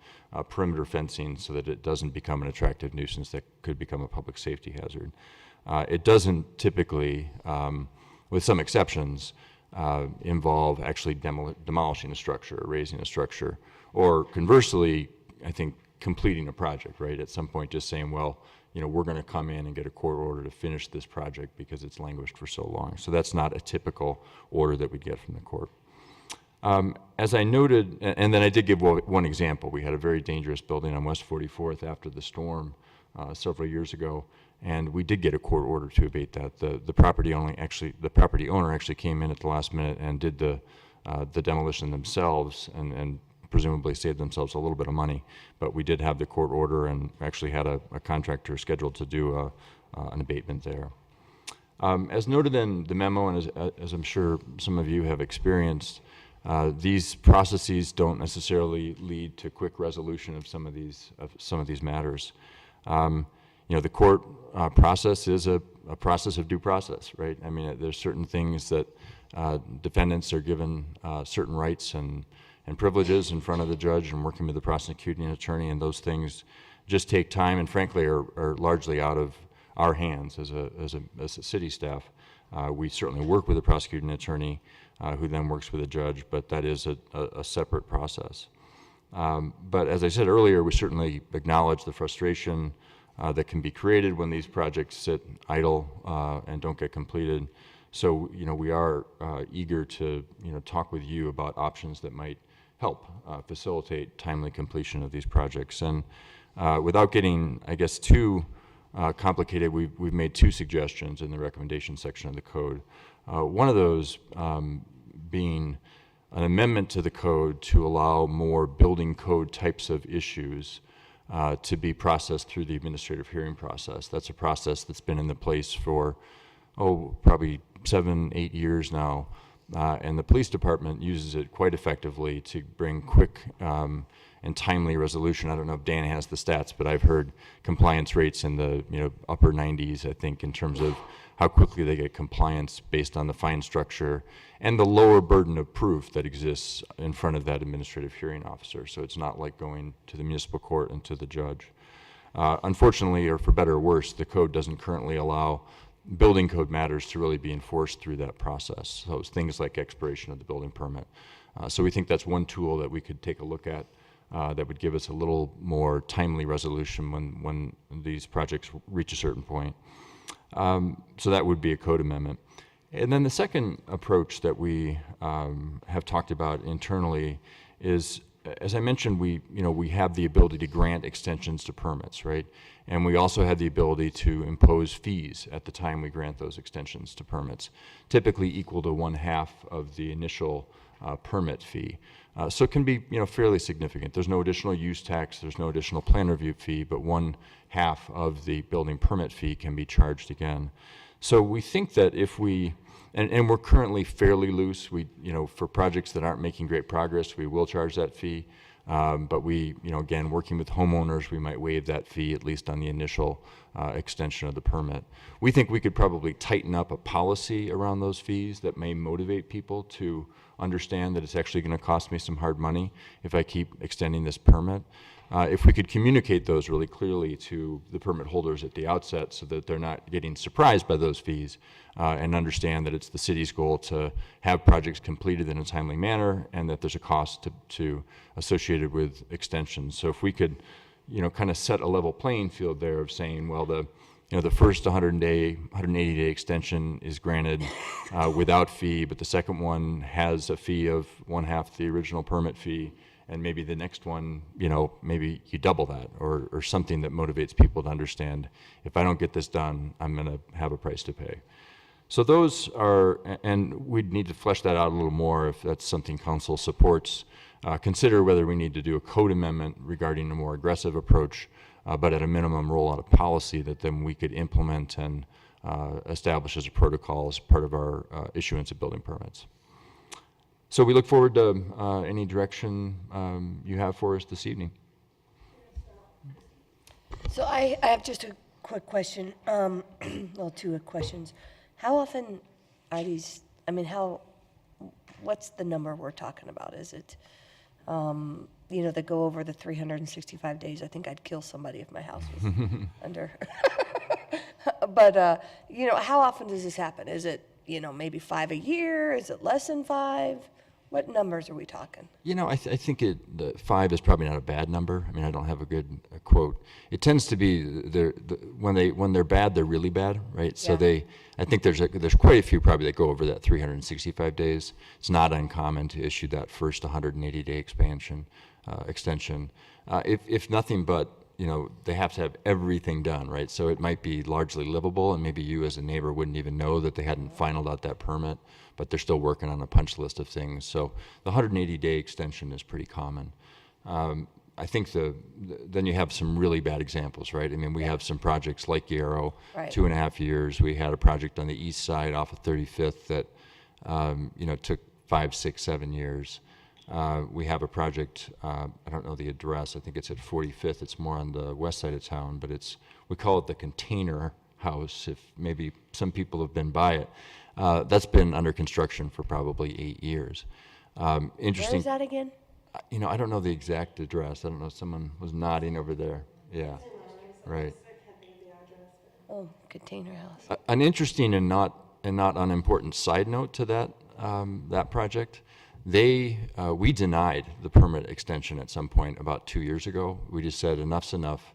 perimeter fencing so that it doesn't become an attractive nuisance that could become a public safety hazard. It doesn't typically, with some exceptions, involve actually demolishing a structure, or raising a structure, or conversely, I think, completing a project, right? At some point just saying, well, we're going to come in and get a court order to finish this project because it's languished for so long. So that's not a typical order that we'd get from the court. As I noted, and then I did give one example. We had a very dangerous building on West 44th after the storm several years ago, and we did get a court order to abate that. The property owner actually came in at the last minute and did the demolition themselves and presumably saved themselves a little bit of money. But we did have the court order and actually had a contractor scheduled to do an abatement there. As noted in the memo, and as I'm sure some of you have experienced, these processes don't necessarily lead to quick resolution of some of these matters. The court process is a process of due process, right? I mean, there's certain things that defendants are given certain rights and privileges in front of the judge and working with the prosecuting attorney, and those things just take time and frankly are largely out of our hands as a city staff. We certainly work with the prosecuting attorney who then works with the judge, but that is a separate process. But as I said earlier, we certainly acknowledge the frustration that can be created when these projects sit idle and don't get completed. So, we are eager to, talk with you about options that might help facilitate timely completion of these projects. And without getting, I guess, too complicated, we've made two suggestions in the recommendation section of the code. One of those being an amendment to the code to allow more building code types of issues to be processed through the administrative hearing process. That's a process that's been in the place for, probably 7-8 years now. And the police department uses it quite effectively to bring quick and timely resolution. I don't know if Dan has the stats, but I've heard compliance rates in the upper 90s, I think, in terms of how quickly they get compliance based on the fine structure and the lower burden of proof that exists in front of that administrative hearing officer. So it's not like going to the municipal court and to the judge. Unfortunately, or for better or worse, the code doesn't currently allow building code matters to really be enforced through that process. So it's things like expiration of the building permit. So we think that's one tool that we could take a look at that would give us a little more timely resolution when these projects reach a certain point. So that would be a code amendment. And then the second approach that we have talked about internally is, as I mentioned, we have the ability to grant extensions to permits, right? And we also have the ability to impose fees at the time we grant those extensions to permits, typically equal to 1/2 of the initial permit fee. So it can be, fairly significant. There's no additional use tax, there's no additional plan review fee, but 1/2 of the building permit fee can be charged again. So we think that if we, and we're currently fairly loose, for projects that aren't making great progress, we will charge that fee. But we, again, working with homeowners, we might waive that fee, at least on the initial extension of the permit. We think we could probably tighten up a policy around those fees that may motivate people to understand that it's actually going to cost me some hard money if I keep extending this permit. If we could communicate those really clearly to the permit holders at the outset so that they're not getting surprised by those fees, and understand that it's the city's goal to have projects completed in a timely manner and that there's a cost associated with extensions. So if we could, kind of set a level playing field there of saying, well, the first 180-day extension is granted without fee, but the second one has a fee of 1/2 the original permit fee, and maybe the next one, maybe you double that, or something that motivates people to understand, if I don't get this done, I'm going to have a price to pay. So those are, and we'd need to flesh that out a little more if that's something council supports. Consider whether we need to do a code amendment regarding a more aggressive approach, but at a minimum roll out a policy that then we could implement and establish as a protocol as part of our issuance of building permits. So we look forward to any direction you have for us this evening. So I have just a quick question, well, two questions. How often are these, what's the number we're talking about? Is it, that go over the 365 days? I think I'd kill somebody if my house was under. But, how often does this happen? Is it, maybe 5 a year? Is it less than 5? What numbers are we talking? I think the 5 is probably not a bad number. I don't have a good quote. It tends to be when they're bad, they're really bad, right? So I think there's quite a few probably that go over that 365 days. It's not uncommon to issue that first 180-day extension. If nothing but, they have to have everything done, right? So it might be largely livable, and maybe you as a neighbor wouldn't even know that they hadn't finalized out that permit, but they're still working on a punch list of things. So the 180-day extension is pretty common. I think then you have some really bad examples, right? We have some projects like Yarrow, Right. 2.5 years. We had a project on the east side off of 35th that, took 5, 6, 7 years. We have a project, I don't know the address, I think it's at 45th, it's more on the west side of town, but we call it the Container House, if maybe some people have been by it. That's been under construction for probably 8 years. Interesting. Where is that again? I don't know the exact address. I don't know, someone was nodding over there. Yeah, right. Oh, Container House. An interesting and not unimportant side note to that project. We denied the permit extension at some point about 2 years ago. We just said enough's enough,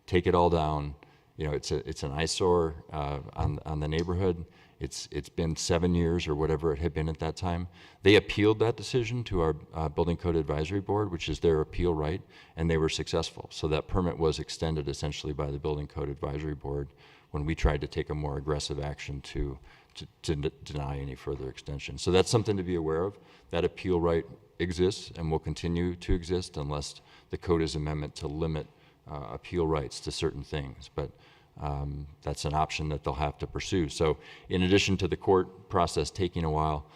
take it all down. It's an eyesore on the neighborhood. It's been 7 years or whatever it had been at that time. They appealed that decision to our Building Code Advisory Board, which is their appeal right, and they were successful. So that permit was extended essentially by the Building Code Advisory Board when we tried to take a more aggressive action to deny any further extension. So that's something to be aware of. That appeal right exists and will continue to exist unless the code is amendment to limit appeal rights to certain things. But that's an option that they'll have to pursue. So in addition to the court process taking a while,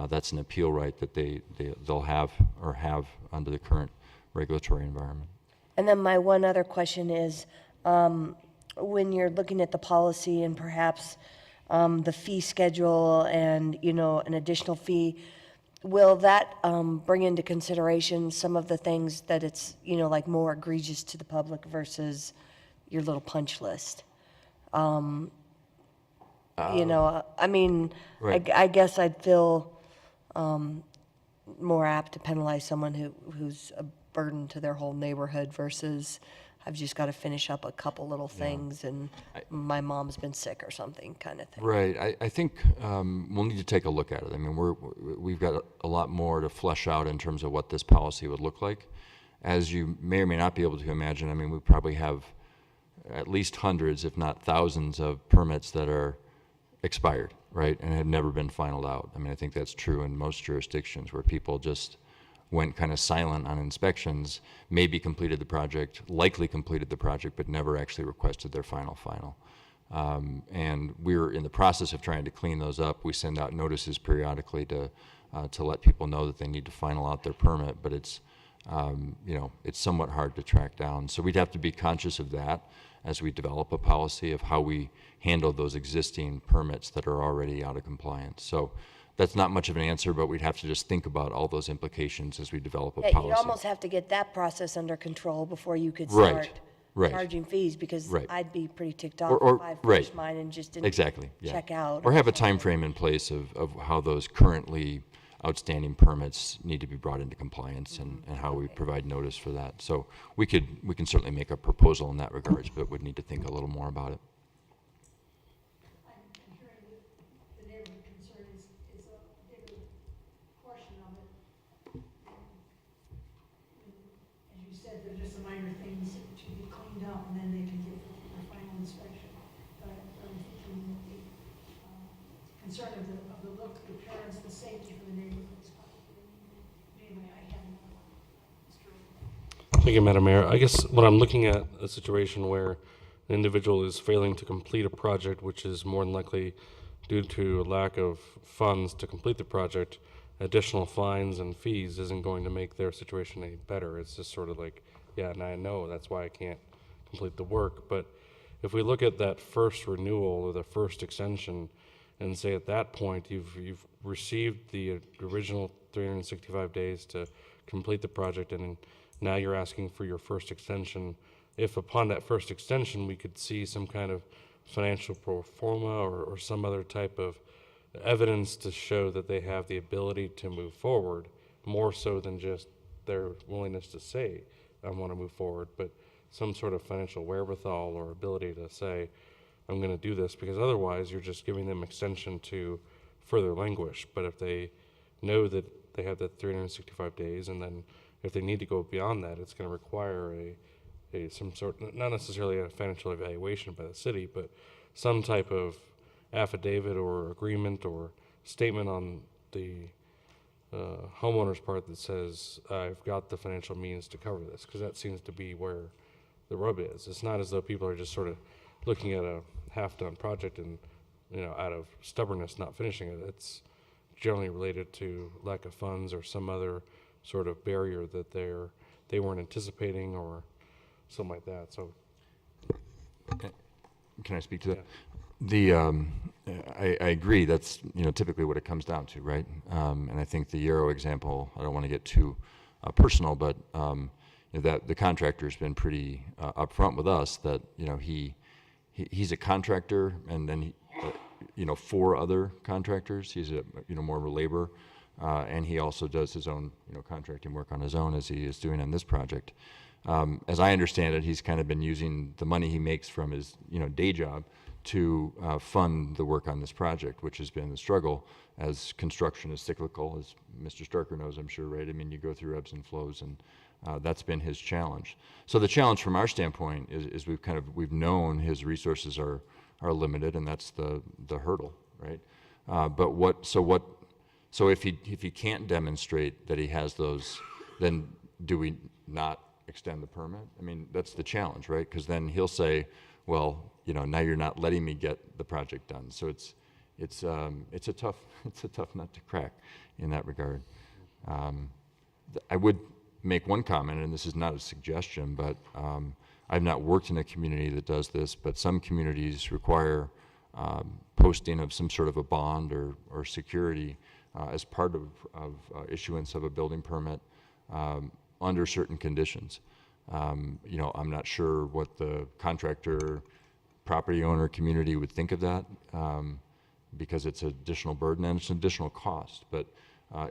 that's an appeal right that they'll have or have under the current regulatory environment. And then my one other question is, when you're looking at the policy and perhaps the fee schedule and, an additional fee, will that bring into consideration some of the things that it's, like more egregious to the public versus your little punch list? You know, I mean, Right. I guess I'd feel more apt to penalize someone who's a burden to their whole neighborhood versus I've just got to finish up a couple little things and my mom's been sick or something kind of thing. Right. I think we'll need to take a look at it. I mean, we've got a lot more to flesh out in terms of what this policy would look like. As you may or may not be able to imagine, I mean, we probably have at least hundreds, if not thousands, of permits that are expired, right, and have never been finalized out. I mean, I think that's true in most jurisdictions where people just went kind of silent on inspections, maybe completed the project, likely completed the project, but never actually requested their final. And we're in the process of trying to clean those up. We send out notices periodically to let people know that they need to final out their permit, but it's, it's somewhat hard to track down. So we'd have to be conscious of that as we develop a policy of how we handle those existing permits that are already out of compliance. So that's not much of an answer, but we'd have to just think about all those implications as we develop a Yeah, policy. you'd almost have to get that process under control before you could Right, start right. charging fees, because Right. I'd be pretty ticked off Or if I right. finished mine and just didn't Exactly, yeah. check out. Or have a time frame in place of how those currently outstanding permits need to be brought into compliance and how we provide notice for that. So we can certainly make a proposal in that regards, but would need to think a little more about it. I'm hearing that the neighborhood concern is a bigger portion of it. As you said, they're just the minor things to be cleaned up, and then they can get a final inspection. But I'm thinking the concern of the look, the parents, the safety for the neighborhoods. Anyway, I haven't. Thank you, Madam Mayor. I guess when I'm looking at a situation where an individual is failing to complete a project, which is more than likely due to a lack of funds to complete the project, additional fines and fees isn't going to make their situation any better. It's just sort of like, yeah, and I know that's why I can't complete the work. But if we look at that first renewal or the first extension and say at that point you've received the original 365 days to complete the project, and now you're asking for your first extension. If upon that first extension we could see some kind of financial pro forma or some other type of evidence to show that they have the ability to move forward, more so than just their willingness to say, I want to move forward, but some sort of financial wherewithal or ability to say, I'm going to do this, because otherwise you're just giving them extension to further languish. But if they know that they have that 365 days, and then if they need to go beyond that, it's going to require some sort, not necessarily a financial evaluation by the city, but some type of affidavit or agreement or statement on the homeowner's part that says, I've got the financial means to cover this, because that seems to be where the rub is. It's not as though people are just sort of looking at a half-done project and, out of stubbornness not finishing it. It's generally related to lack of funds or some other sort of barrier that they weren't anticipating or something like that. So, Can I speak to that? I agree. That's typically what it comes down to, right? And I think the Yarrow example, I don't want to get too personal, but that the contractor's been pretty upfront with us that he's a contractor, and then he, 4 other contractors. He's more of a labor, and he also does his own contracting work on his own, as he is doing on this project. As I understand it, he's kind of been using the money he makes from his day job to fund the work on this project, which has been the struggle, as construction is cyclical, as Mr. Starker knows, I'm sure, right? I mean, you go through ebbs and flows, and that's been his challenge. So the challenge from our standpoint is we've known his resources are limited, and that's the hurdle, right? So if he can't demonstrate that he has those, then do we not extend the permit? I mean, that's the challenge, right? Because then he'll say, well, now you're not letting me get the project done. So it's a tough nut to crack in that regard. I would make one comment, and this is not a suggestion, but I've not worked in a community that does this, but some communities require posting of some sort of a bond or security as part of issuance of a building permit under certain conditions. I'm not sure what the contractor, property owner community would think of that. because it's an additional burden and it's an additional cost. But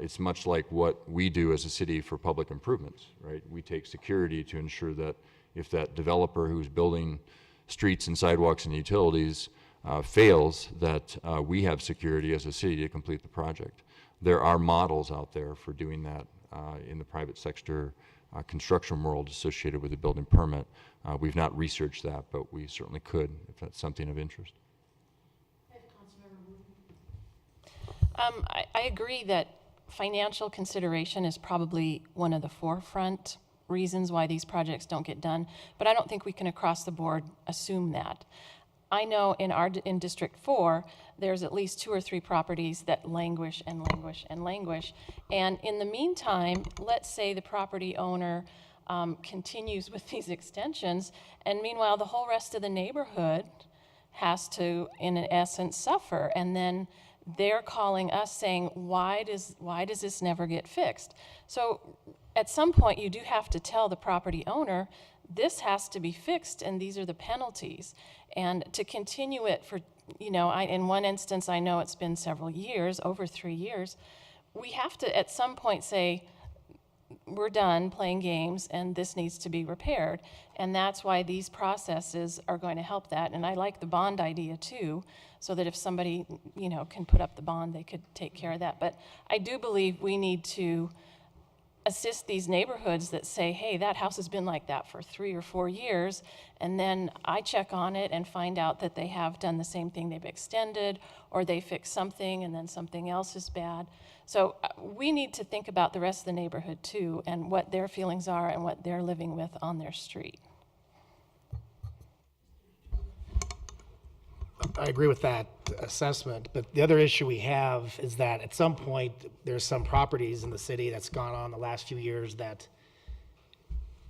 it's much like what we do as a city for public improvements, right? We take security to ensure that if that developer who's building streets and sidewalks and utilities fails, that we have security as a city to complete the project. There are models out there for doing that in the private sector construction world associated with the building permit. We've not researched that, but we certainly could if that's something of interest. I agree that financial consideration is probably one of the forefront reasons why these projects don't get done, but I don't think we can across the board assume that. I know in District 4, there's at least 2 or 3 properties that languish and languish and languish. And in the meantime, let's say the property owner continues with these extensions, and meanwhile, the whole rest of the neighborhood has to, in essence, suffer. And then they're calling us saying, why does this never get fixed? So at some point, you do have to tell the property owner, this has to be fixed, and these are the penalties. And to continue it for, in one instance, I know it's been several years, over 3 years, we have to at some point say, we're done playing games and this needs to be repaired. And that's why these processes are going to help that. And I like the bond idea too, so that if somebody, can put up the bond, they could take care of that. But I do believe we need to assist these neighborhoods that say, hey, that house has been like that for 3 or 4 years, and then I check on it and find out that they have done the same thing, they've extended, or they fixed something and then something else is bad. So we need to think about the rest of the neighborhood too, and what their feelings are and what they're living with on their street. I agree with that assessment, but the other issue we have is that at some point, there's some properties in the city that's gone on the last few years that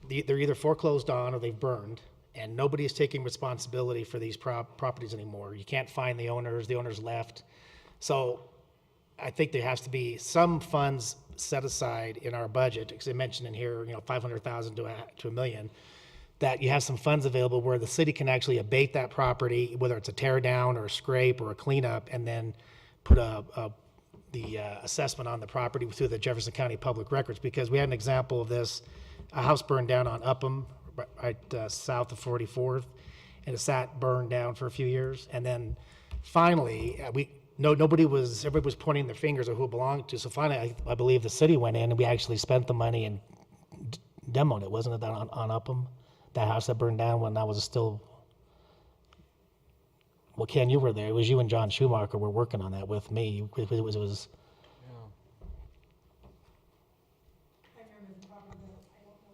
they're either foreclosed on or they've burned, and nobody's taking responsibility for these properties anymore. You can't find the owners left. So I think there has to be some funds set aside in our budget, because I mentioned in here, $500,000 to $1 million, that you have some funds available where the city can actually abate that property, whether it's a tear down or a scrape or a cleanup, and then put the assessment on the property through the Jefferson County Public Records. Because we had an example of this, a house burned down on Upham, right south of 44th, and it sat burned down for a few years. And then finally, everybody was pointing their fingers at who it belonged to. So finally, I believe the city went in and we actually spent the money and demoed it, wasn't it, on Upham? That house that burned down when I was still, well, Ken, you were there. It was you and John Schumacher were working on that with me. It was.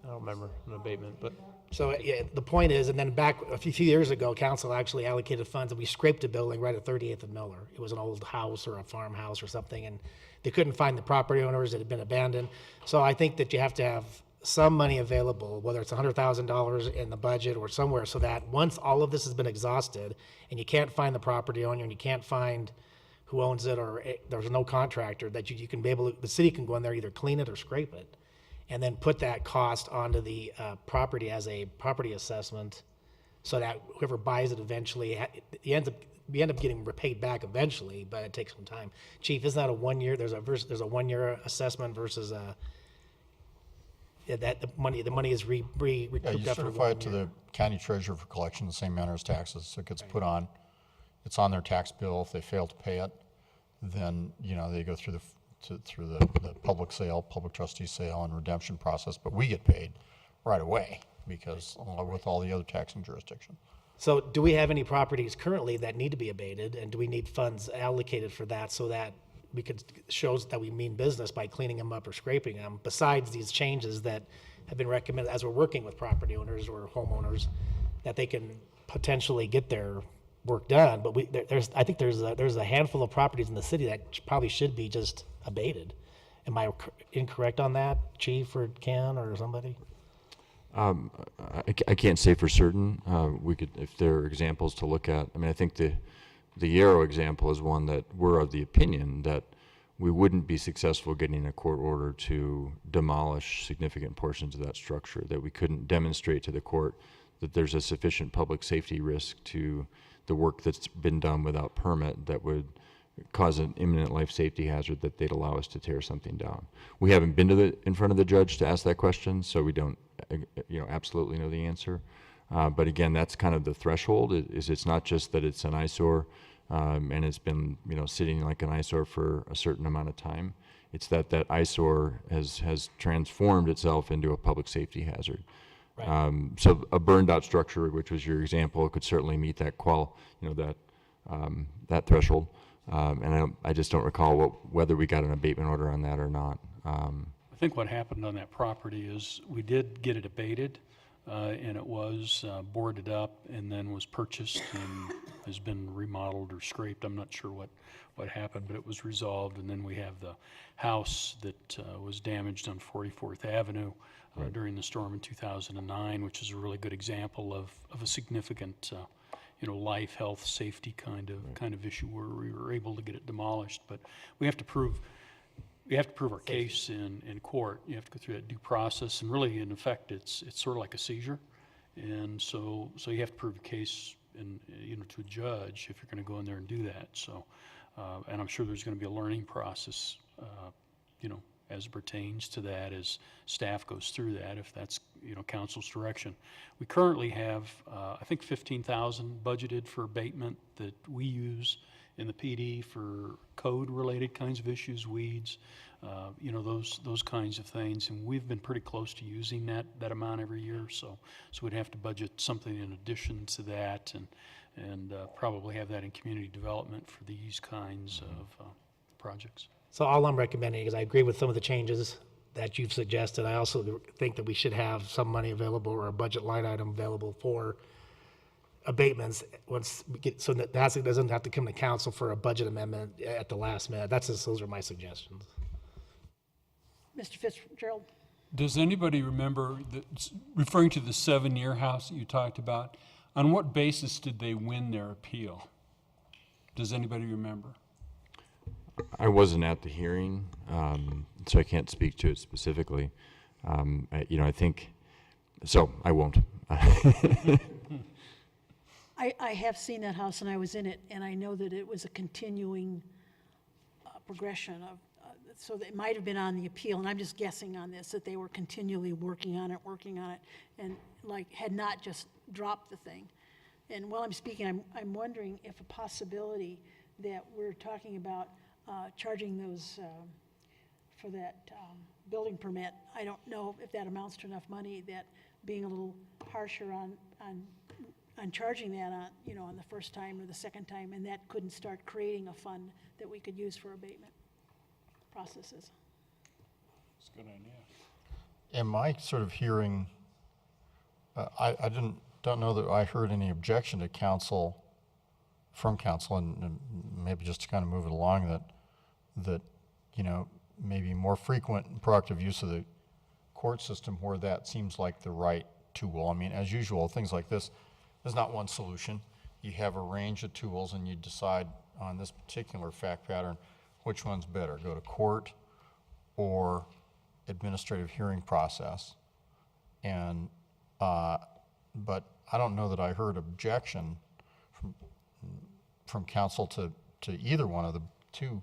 I don't remember an abatement, but. So yeah, the point is, and then back a few years ago, council actually allocated funds and we scraped a building right at 38th and Miller. It was an old house or a farmhouse or something, and they couldn't find the property owners. It had been abandoned. So I think that you have to have some money available, whether it's $100,000 in the budget or somewhere, so that once all of this has been exhausted and you can't find the property owner and you can't find who owns it, or there's no contractor, that you can be able to, the city can go in there, either clean it or scrape it, and then put that cost onto the property as a property assessment, so that whoever buys it eventually, we end up getting repaid back eventually, but it takes some time. Chief, isn't that a 1 year? There's a 1 year assessment versus a. Yeah, that the money is recouped Yeah, you after certify 1 it to year. the county treasurer for collection the same manner as taxes, so it gets put on, it's on their tax bill. If they fail to pay it, then, they go through the public sale, public trustee sale and redemption process, but we get paid right away because along with all the other taxing jurisdictions. So do we have any properties currently that need to be abated, and do we need funds allocated for that so that we could shows that we mean business by cleaning them up or scraping them, besides these changes that have been recommended as we're working with property owners or homeowners, that they can potentially get their work done? But I think there's a handful of properties in the city that probably should be just abated. Am I incorrect on that, Chief or Ken or somebody? I can't say for certain. We could, if there are examples to look at. I mean, I think the Yarrow example is one that we're of the opinion that we wouldn't be successful getting a court order to demolish significant portions of that structure, that we couldn't demonstrate to the court that there's a sufficient public safety risk to the work that's been done without permit that would cause an imminent life safety hazard, that they'd allow us to tear something down. We haven't been in front of the judge to ask that question, so we don't, absolutely know the answer. But again, that's kind of the threshold. It's not just that it's an eyesore and it's been, sitting like an eyesore for a certain amount of time. It's that eyesore has transformed itself into a public safety hazard. Right. So a burned out structure, which was your example, could certainly meet that that threshold. And I just don't recall whether we got an abatement order on that or not. I think what happened on that property is we did get it abated, and it was boarded up and then was purchased and has been remodeled or scraped. I'm not sure what happened, but it was resolved. And then we have the house that was damaged on 44th Avenue during the storm in 2009, which is a really good example of a significant life, health, safety kind of issue where we were able to get it demolished. But we have to prove our case in court. You have to go through that due process, and really, in effect, it's sort of like a seizure, and so you have to prove a case to a judge if you're going to go in there and do that. So, and I'm sure there's going to be a learning process, as it pertains to that, as staff goes through that, if that's council's direction. We currently have, I think, $15,000 budgeted for abatement that we use in the PD for code-related kinds of issues, weeds, those kinds of things. And we've been pretty close to using that amount every year. So we'd have to budget something in addition to that, and probably have that in community development for these kinds of projects. So all I'm recommending is I agree with some of the changes that you've suggested. I also think that we should have some money available or a budget line item available for abatements once we get, so that doesn't have to come to council for a budget amendment at the last minute. Those are my suggestions. Mr. Fitzgerald? Does anybody remember, referring to the 7-year house that you talked about, on what basis did they win their appeal? Does anybody remember? I wasn't at the hearing, so I can't speak to it specifically. I think, so I won't. I have seen that house, and I was in it, and I know that it was a continuing progression of, so it might have been on the appeal, and I'm just guessing on this, that they were continually working on it, and had not just dropped the thing. And while I'm speaking, I'm wondering if a possibility that we're talking about charging those for that building permit. I don't know if that amounts to enough money, that being a little harsher on charging that on the first time or the second time, and that couldn't start creating a fund that we could use for abatement processes. It's a good idea. Am I sort of hearing, I don't know that I heard any objection to from council, and maybe just to kind of move it along, that maybe more frequent and proactive use of the court system where that seems like the right tool. I mean, as usual, things like this, there's not one solution. You have a range of tools, and you decide on this particular fact pattern which one's better, go to court or administrative hearing process. And but I don't know that I heard objection from council to either one of the two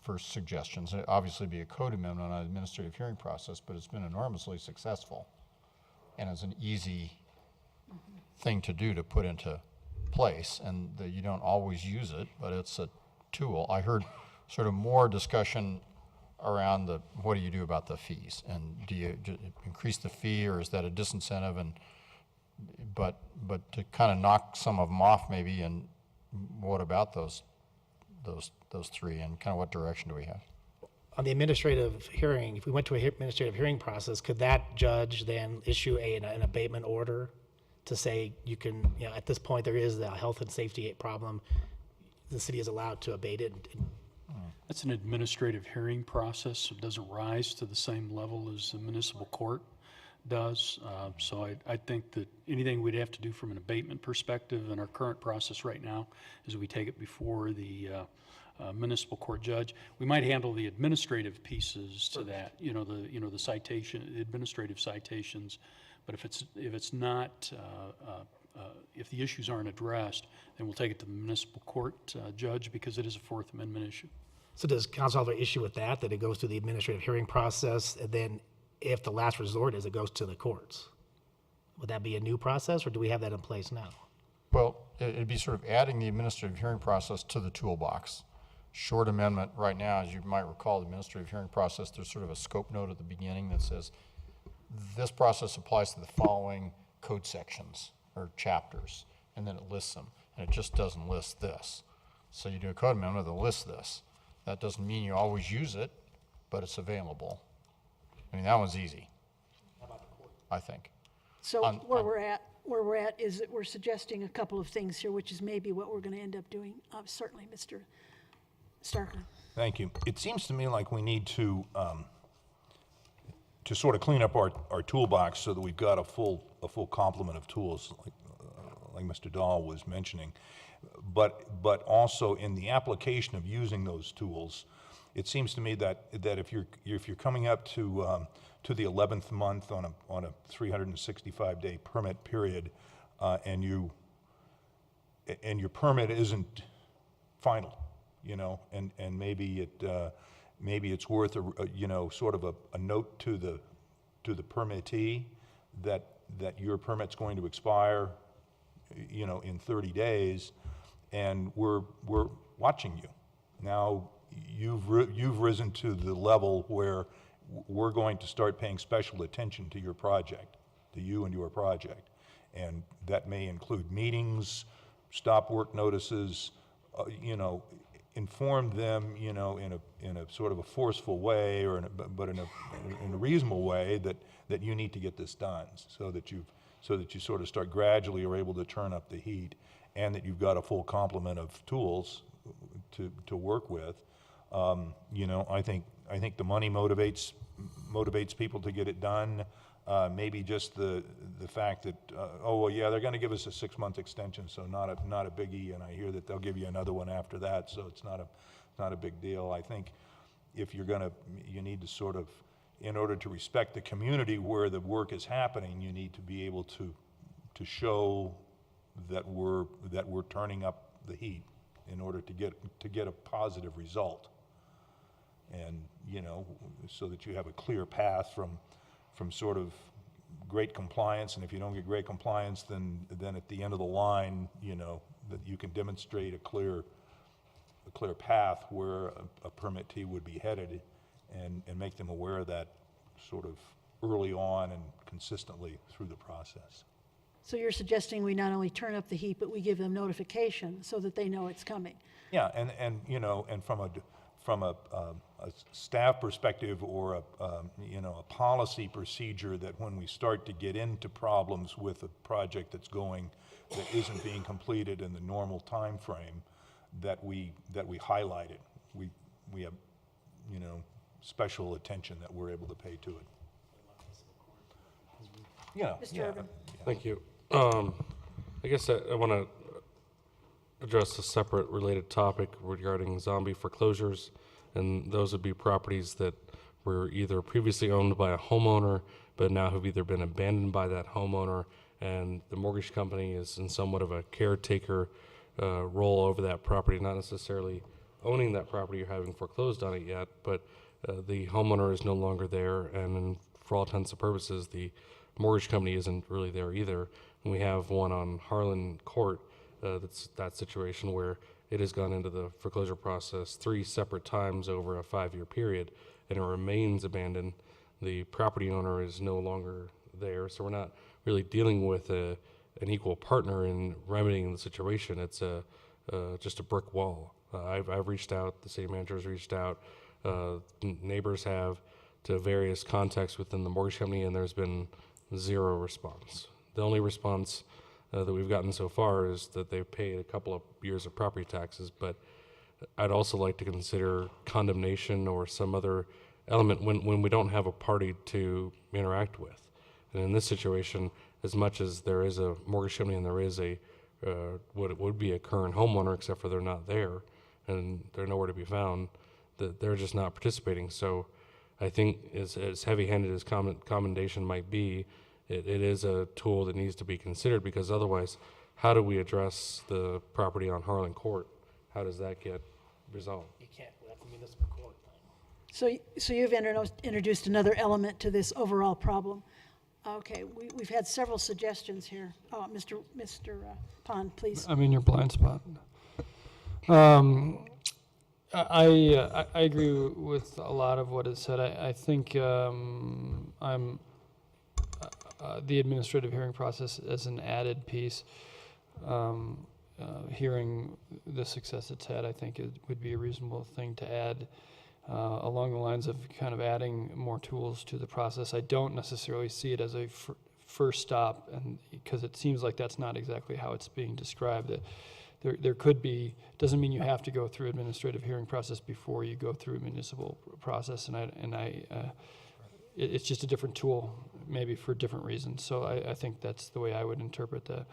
first suggestions. It'd obviously be a code amendment on an administrative hearing process, but it's been enormously successful and is an easy thing to do, to put into place, and that you don't always use it, but it's a tool. I heard sort of more discussion around what do you do about the fees, and do you increase the fee, or is that a disincentive? And but to kind of knock some of them off maybe, and what about those three, and kind of what direction do we have? On the administrative hearing, if we went to an administrative hearing process, could that judge then issue an abatement order to say you can, at this point there is a health and safety problem, the city is allowed to abate it? That's an administrative hearing process, so it doesn't rise to the same level as the municipal court does. So I think that anything we'd have to do from an abatement perspective in our current process right now is we take it before the municipal court judge. We might handle the administrative pieces to that, the citation, the administrative citations. But if it's not if the issues aren't addressed, then we'll take it to the municipal court judge because it is a Fourth Amendment issue. So does council have an issue with that it goes through the administrative hearing process, and then if the last resort is, it goes to the courts? Would that be a new process, or do we have that in place now? Well, it'd be sort of adding the administrative hearing process to the toolbox. Short amendment right now, as you might recall, the administrative hearing process, there's sort of a scope note at the beginning that says, this process applies to the following code sections or chapters, and then it lists them, and it just doesn't list this. So you do a code amendment that lists this. That doesn't mean you always use it, but it's available. I mean, that one's easy, I think. So where we're at is that we're suggesting a couple of things here, which is maybe what we're going to end up doing. Certainly, Mr. Starkman. Thank you. It seems to me like we need to sort of clean up our toolbox so that we've got a full complement of tools, like Mr. Dahl was mentioning. But also in the application of using those tools, it seems to me that if you're coming up to the 11th month on a 365-day permit period, and your permit isn't final, and maybe it's worth sort of a note to the permittee that your permit's going to expire, in 30 days, and we're watching you. Now you've risen to the level where we're going to start paying special attention to your project, to you and your project, and that may include meetings, stop work notices, inform them, in a sort of a forceful way, but in a reasonable way that you need to get this done, so that you sort of start gradually are able to turn up the heat, and that you've got a full complement of tools to work with. I think the money motivates people to get it done. Maybe just the fact that they're going to give us a 6-month extension, so not a biggie, and I hear that they'll give you another one after that, so it's not a big deal. I think if you need to sort of, in order to respect the community where the work is happening, you need to be able to show that we're turning up the heat in order to get a positive result, and so that you have a clear path from sort of great compliance, and if you don't get great compliance, then at the end of the line, that you can demonstrate a clear path where a permittee would be headed, and make them aware of that sort of early on and consistently through the process. So you're suggesting we not only turn up the heat, but we give them notification so that they know it's coming. Yeah, and from a staff perspective, or a policy procedure, that when we start to get into problems with a project that isn't being completed in the normal time frame, that we highlight it. We have special attention that we're able to pay to it. Mr. Urban. Thank you. I guess I want to address a separate related topic regarding zombie foreclosures, and those would be properties that were either previously owned by a homeowner but now have either been abandoned by that homeowner, and the mortgage company is in somewhat of a caretaker role over that property, not necessarily owning that property or having foreclosed on it yet, but the homeowner is no longer there, and for all intents and purposes, the mortgage company isn't really there either. And we have one on Harlan Court, that's that situation where it has gone into the foreclosure process 3 separate times over a 5-year period, and it remains abandoned. The property owner is no longer there, so we're not really dealing with an equal partner in remedying the situation. It's just a brick wall. I've reached out, the city manager has reached out, neighbors have, to various contacts within the mortgage company, and there's been 0 response. The only response that we've gotten so far is that they've paid a couple of years of property taxes, but I'd also like to consider condemnation or some other element when we don't have a party to interact with. And in this situation, as much as there is a mortgage company and there is what it would be a current homeowner, except for they're not there and they're nowhere to be found, that they're just not participating. So I think as heavy-handed as commendation might be, it is a tool that needs to be considered, because otherwise how do we address the property on Harlan Court? How does that get resolved? You can't, that's the municipal court. So you've introduced another element to this overall problem. Okay, we've had several suggestions here. Oh, Mr. Pond, please. I'm in your blind spot. I agree with a lot of what is said. I think I'm the administrative hearing process as an added piece. Hearing the success it's had, I think it would be a reasonable thing to add along the lines of kind of adding more tools to the process. I don't necessarily see it as a first stop, and because it seems like that's not exactly how it's being described. That there could be, doesn't mean you have to go through administrative hearing process before you go through a municipal process, it's just a different tool, maybe for different reasons. So I think that's the way I would interpret that.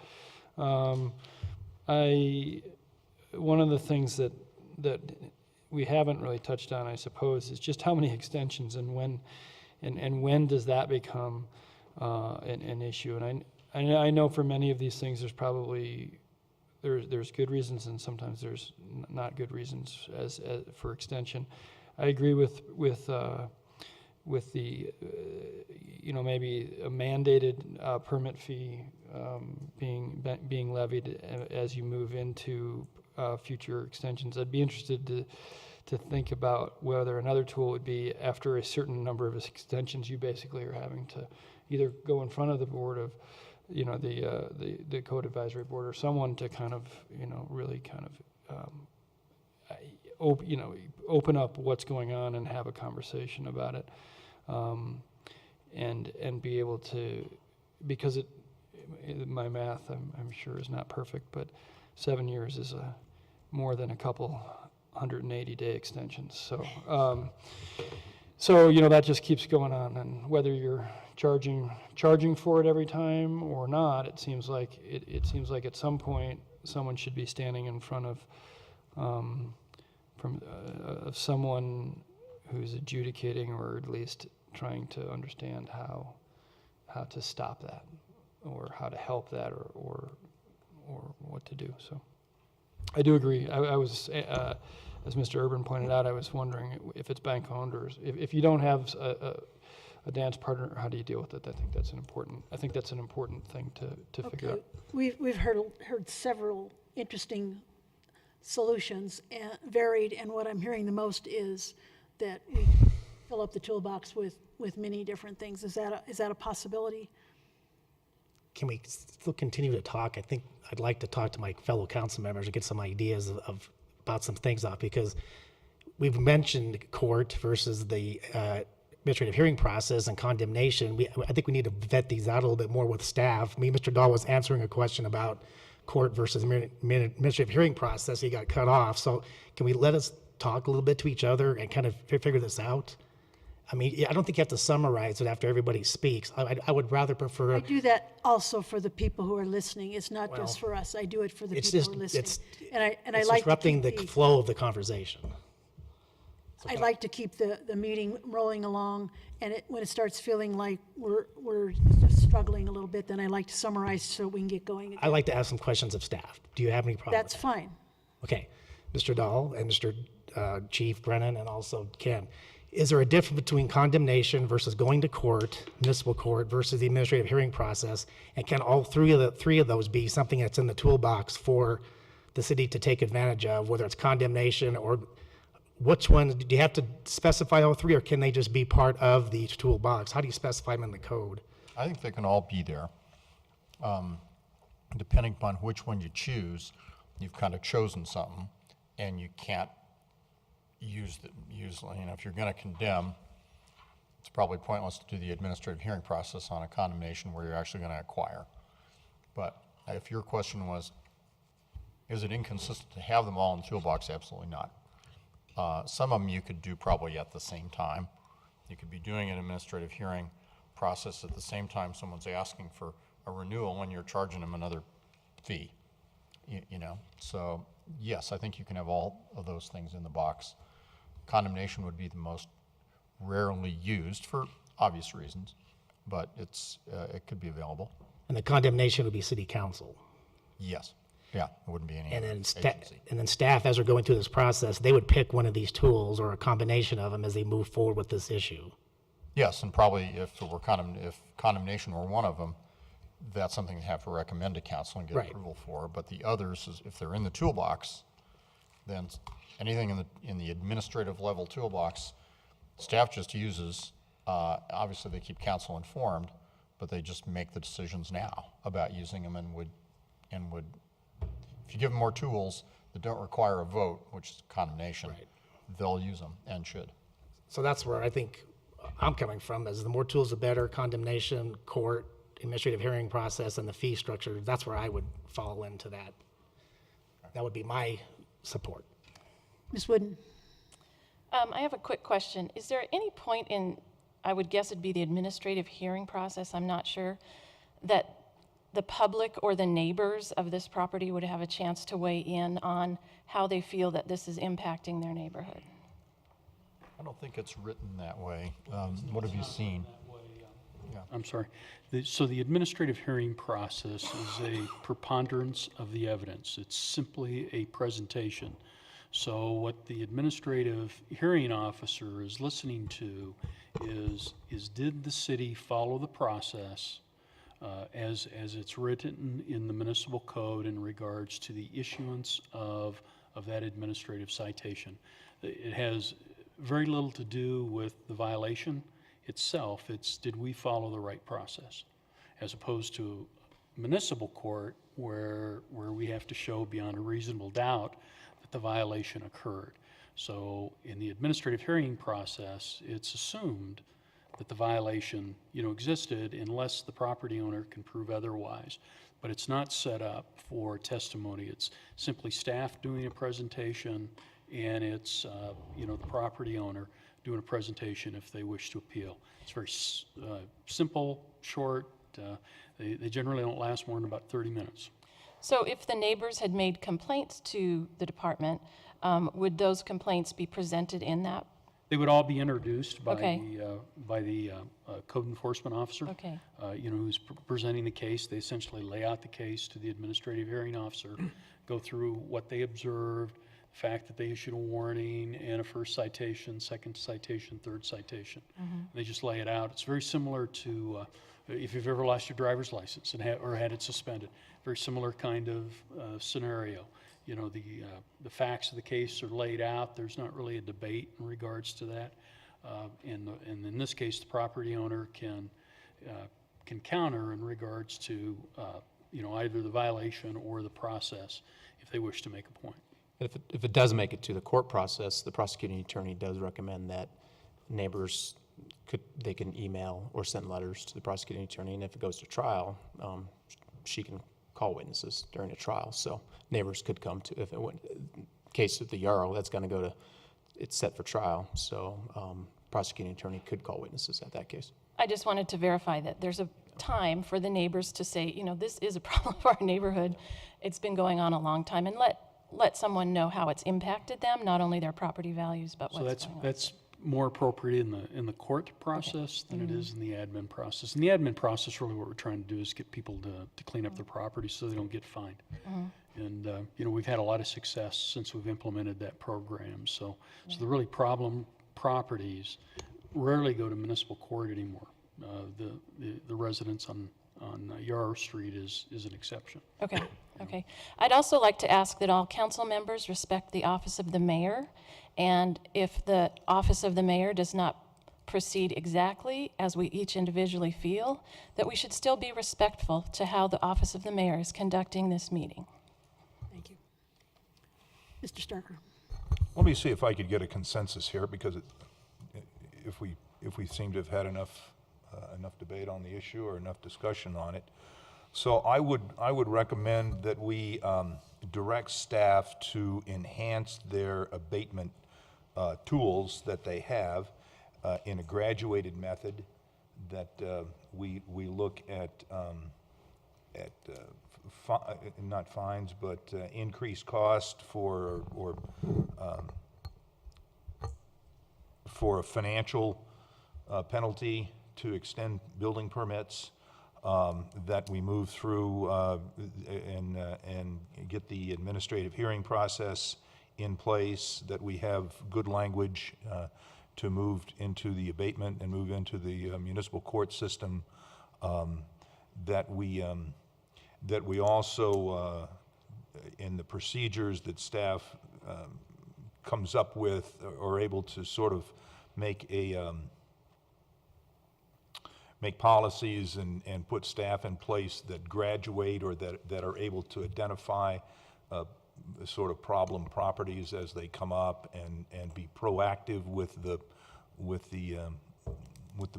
One of the things that we haven't really touched on, I suppose, is just how many extensions and when does that become an issue. And I know for many of these things, there's probably there's good reasons and sometimes there's not good reasons as for extension. I agree with the maybe a mandated permit fee being levied as you move into future extensions. I'd be interested to think about whether another tool would be, after a certain number of extensions, you basically are having to either go in front of the board of, the code advisory board or someone to kind of, really kind of, open up what's going on and have a conversation about it, and be able to, because my math, I'm sure, is not perfect, but 7 years is more than a couple 180-day extensions. So that just keeps going on, and whether you're charging for it every time or not, it seems like at some point someone should be standing in front of someone who's adjudicating, or at least trying to understand how to stop that, or how to help that, or what to do. So I do agree. I was, as Mr. Urban pointed out, I was wondering if it's bank owned, or if you don't have a dance partner, how do you deal with it? I think that's an important thing to figure out. We've heard several interesting solutions, and varied, and what I'm hearing the most is that we fill up the toolbox with many different things. Is that a possibility? Can we still continue to talk? I think I'd like to talk to my fellow council members and get some ideas about some things off, because we've mentioned court versus the administrative hearing process and condemnation. I think we need to vet these out a little bit more with staff. Mr. Dahl was answering a question about court versus administrative hearing process. He got cut off. So can we let us talk a little bit to each other and kind of figure this out? I mean, I don't think you have to summarize it after everybody speaks. I would rather prefer. I do that also for the people who are listening. It's not just for us. I do it for the people who are listening. It's disrupting the flow of the conversation. I like to keep the meeting rolling along, and when it starts feeling like we're just struggling a little bit, then I like to summarize so we can get going again. I like to ask some questions of staff. Do you have any problem? That's fine. Okay, Mr. Dahl and Mr. Chief Brennan, and also Ken. Is there a difference between condemnation versus going to court, municipal court, versus the administrative hearing process? And can all three of those be something that's in the toolbox for the city to take advantage of, whether it's condemnation or which one? Do you have to specify all three, or can they just be part of the toolbox? How do you specify them in the code? I think they can all be there. Depending upon which one you choose, you've kind of chosen something, and you can't use, if you're going to condemn, it's probably pointless to do the administrative hearing process on a condemnation where you're actually going to acquire. But if your question was, is it inconsistent to have them all in the toolbox? Absolutely not. Some of them you could do probably at the same time. You could be doing an administrative hearing process at the same time someone's asking for a renewal and you're charging them another fee. So yes, I think you can have all of those things in the box. Condemnation would be the most rarely used for obvious reasons, but it could be available. And the condemnation would be city council. Yes, yeah, it wouldn't be any And other then, agency. and then staff, as they're going through this process, they would pick one of these tools or a combination of them as they move forward with this issue. Yes, and probably if it were if condemnation were one of them, that's something you have to recommend to council and get Right. approval for. But the others, if they're in the toolbox, then anything in the administrative level toolbox, staff just uses, obviously they keep council informed, but they just make the decisions now about using them and would, if you give them more tools that don't require a vote, which is condemnation, they'll use them and should. So that's where I think I'm coming from, is the more tools, the better. Condemnation, court, administrative hearing process, and the fee structure, that's where I would fall into that. That would be my support. Ms. Wooden? I have a quick question. Is there any point in, I would guess it'd be the administrative hearing process, I'm not sure, that the public or the neighbors of this property would have a chance to weigh in on how they feel that this is impacting their neighborhood? I don't think it's written that way. What have you seen? I'm sorry. So the administrative hearing process is a preponderance of the evidence. It's simply a presentation. So what the administrative hearing officer is listening to is did the city follow the process as it's written in the municipal code in regards to the issuance of that administrative citation? It has very little to do with the violation itself. It's did we follow the right process, as opposed to municipal court where we have to show beyond a reasonable doubt that the violation occurred. So in the administrative hearing process, it's assumed that the violation, existed unless the property owner can prove otherwise. But it's not set up for testimony. It's simply staff doing a presentation, and it's the property owner doing a presentation if they wish to appeal. It's very simple, short. They generally don't last more than about 30 minutes. So if the neighbors had made complaints to the department, would those complaints be presented in that? They would all be introduced by Okay. the code enforcement officer. Okay. Who's presenting the case. They essentially lay out the case to the administrative hearing officer, go through what they observed, the fact that they issued a warning and a first citation, second citation, third citation. They just lay it out. It's very similar to if you've ever lost your driver's license or had it suspended. Very similar kind of scenario. The facts of the case are laid out. There's not really a debate in regards to that. And in this case, the property owner can counter in regards to either the violation or the process if they wish to make a point. If it does make it to the court process, the prosecuting attorney does recommend that neighbors they can email or send letters to the prosecuting attorney, and if it goes to trial, she can call witnesses during a trial. So neighbors could come to, if it went, case of the Yarrow, that's going to go to, it's set for trial. So prosecuting attorney could call witnesses at that case. I just wanted to verify that there's a time for the neighbors to say, this is a problem for our neighborhood. It's been going on a long time, and let someone know how it's impacted them, not only their property values, but So what's going on. that's more appropriate in the court process than it is in the admin process. In the admin process, really what we're trying to do is get people to clean up their property so they don't get fined. And we've had a lot of success since we've implemented that program. So the really problem properties rarely go to municipal court anymore. The residents on Yarrow Street is an exception. Okay. I'd also like to ask that all council members respect the office of the mayor, and if the office of the mayor does not proceed exactly as we each individually feel, that we should still be respectful to how the office of the mayor is conducting this meeting. Thank you. Mr. Starker? Let me see if I could get a consensus here, because if we seem to have had enough debate on the issue or enough discussion on it. So I would recommend that we direct staff to enhance their abatement tools that they have in a graduated method, that we look at not fines, but increased cost for a financial penalty to extend building permits, that we move through and get the administrative hearing process in place, that we have good language to move into the abatement and move into the municipal court system, that we also, in the procedures that staff comes up with, are able to sort of make policies and put staff in place that graduate or that are able to identify sort of problem properties as they come up and be proactive with the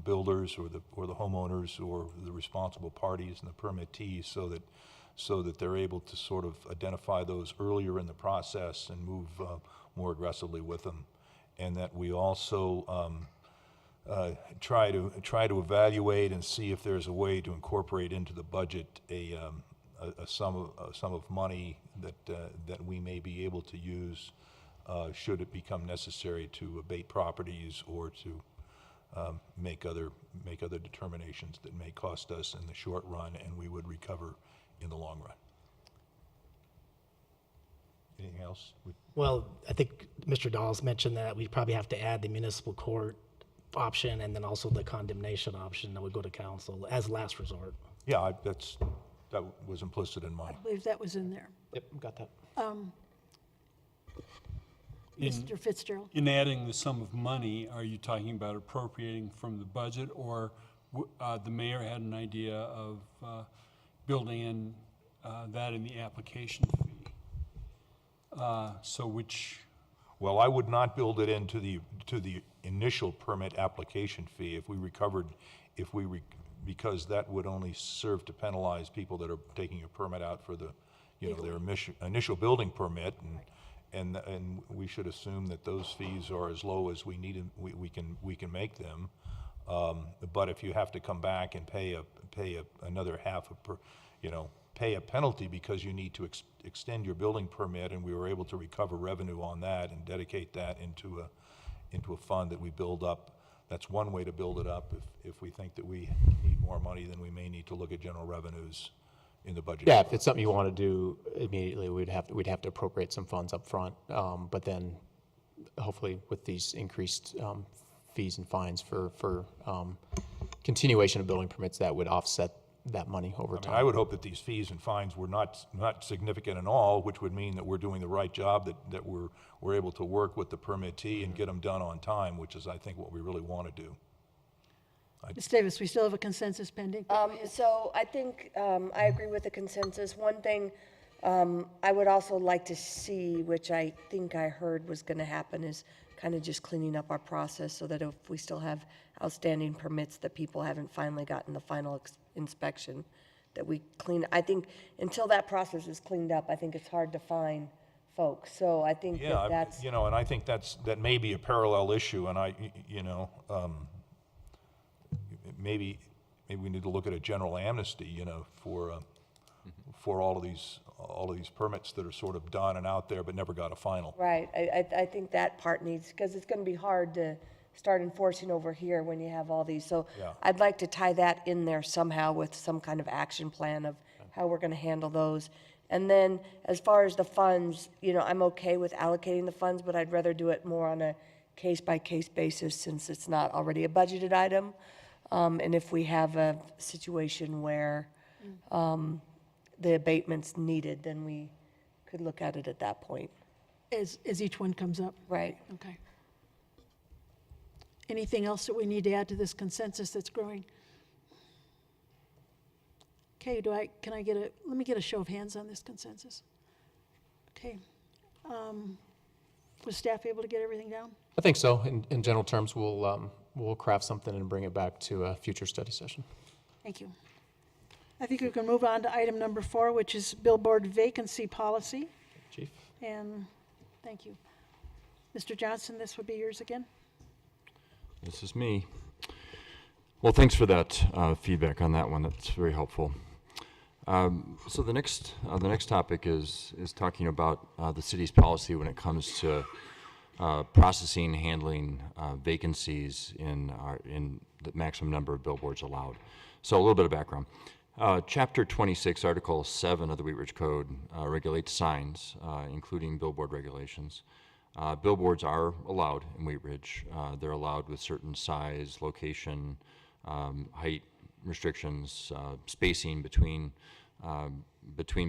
builders or the homeowners or the responsible parties and the permittees, so that they're able to sort of identify those earlier in the process and move more aggressively with them, and that we also try to evaluate and see if there's a way to incorporate into the budget a sum of money that we may be able to use should it become necessary to abate properties or to make other determinations that may cost us in the short run and we would recover in the long run. Anything else? Well, I think Mr. Dawes mentioned that we probably have to add the municipal court option and then also the condemnation option that would go to council as last resort. Yeah, that was implicit in I mine. believe that was in there. Yep, got that. Mr. Fitzgerald? In adding the sum of money, are you talking about appropriating from the budget, or the mayor had an idea of building in that in the application fee? Well, I would not build it into the initial permit application fee because that would only serve to penalize people that are taking a permit out for their initial building permit, and we should assume that those fees are as low as we need. We can make them, but if you have to come back and pay another pay a penalty because you need to extend your building permit, and we were able to recover revenue on that and dedicate that into a fund that we build up. That's one way to build it up. If we think that we need more money, then we may need to look at general revenues in the budget. Yeah, if it's something you want to do immediately, we'd have to appropriate some funds up front. But then hopefully with these increased fees and fines for continuation of building permits, that would offset that money over time. I would hope that these fees and fines were not significant at all, which would mean that we're doing the right job, that we're able to work with the permittee and get them done on time, which is, I think, what we really want to do. Ms. Davis, we still have a consensus pending. So I think I agree with the consensus. One thing I would also like to see, which I think I heard was going to happen, is kind of just cleaning up our process so that if we still have outstanding permits that people haven't finally gotten the final inspection, that we clean. I think until that process is cleaned up, I think it's hard to find folks. So I think that's and I think that may be a parallel issue, and maybe we need to look at a general amnesty, for all of these permits that are sort of done and out there but never got a final. right. I think that part needs, because it's going to be hard to start enforcing over here when you have all these. So Yeah. I'd like to tie that in there somehow with some kind of action plan of how we're going to handle those. And then as far as the funds, I'm okay with allocating the funds, but I'd rather do it more on a case-by-case basis since it's not already a budgeted item. And if we have a situation where the abatement's needed, then we could look at it at that point. As each one comes up? Right. Okay. Anything else that we need to add to this consensus that's growing? Okay, let me get a show of hands on this consensus. Okay. Was staff able to get everything down? I think so. In general terms, we'll craft something and bring it back to a future study session. Thank you. I think we can move on to item number 4, which is billboard vacancy policy. Chief? And thank you. Mr. Johnson, this would be yours again. This is me. Well, thanks for that feedback on that one. That's very helpful. So the next topic is talking about the city's policy when it comes to processing, handling vacancies in the maximum number of billboards allowed. So a little bit of background. Chapter 26, Article 7 of the Wheat Ridge Code regulates signs, including billboard regulations. Billboards are allowed in Wheat Ridge. They're allowed with certain size, location, height restrictions, spacing between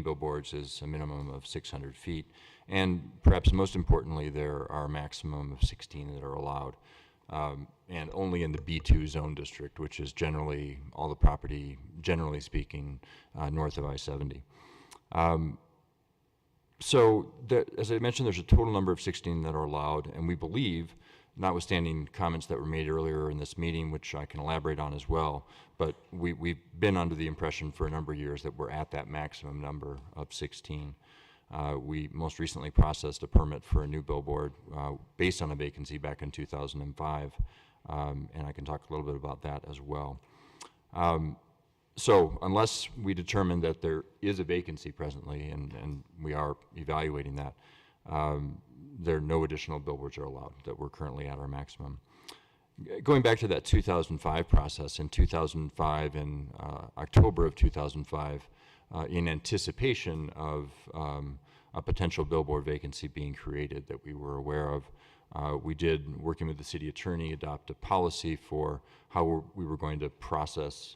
billboards is a minimum of 600 feet. And perhaps most importantly, there are a maximum of 16 that are allowed. And only in the B2 zone district, which is generally all the property, generally speaking, north of I-70. So as I mentioned, there's a total number of 16 that are allowed, and we believe, notwithstanding comments that were made earlier in this meeting, which I can elaborate on as well, but we've been under the impression for a number of years that we're at that maximum number of 16. We most recently processed a permit for a new billboard based on a vacancy back in 2005, and I can talk a little bit about that as well. So unless we determine that there is a vacancy presently, and we are evaluating that, no additional billboards are allowed, that we're currently at our maximum. Going back to that 2005 process, in 2005, in October of 2005, in anticipation of a potential billboard vacancy being created that we were aware of, we did, working with the city attorney, adopt a policy for how we were going to process,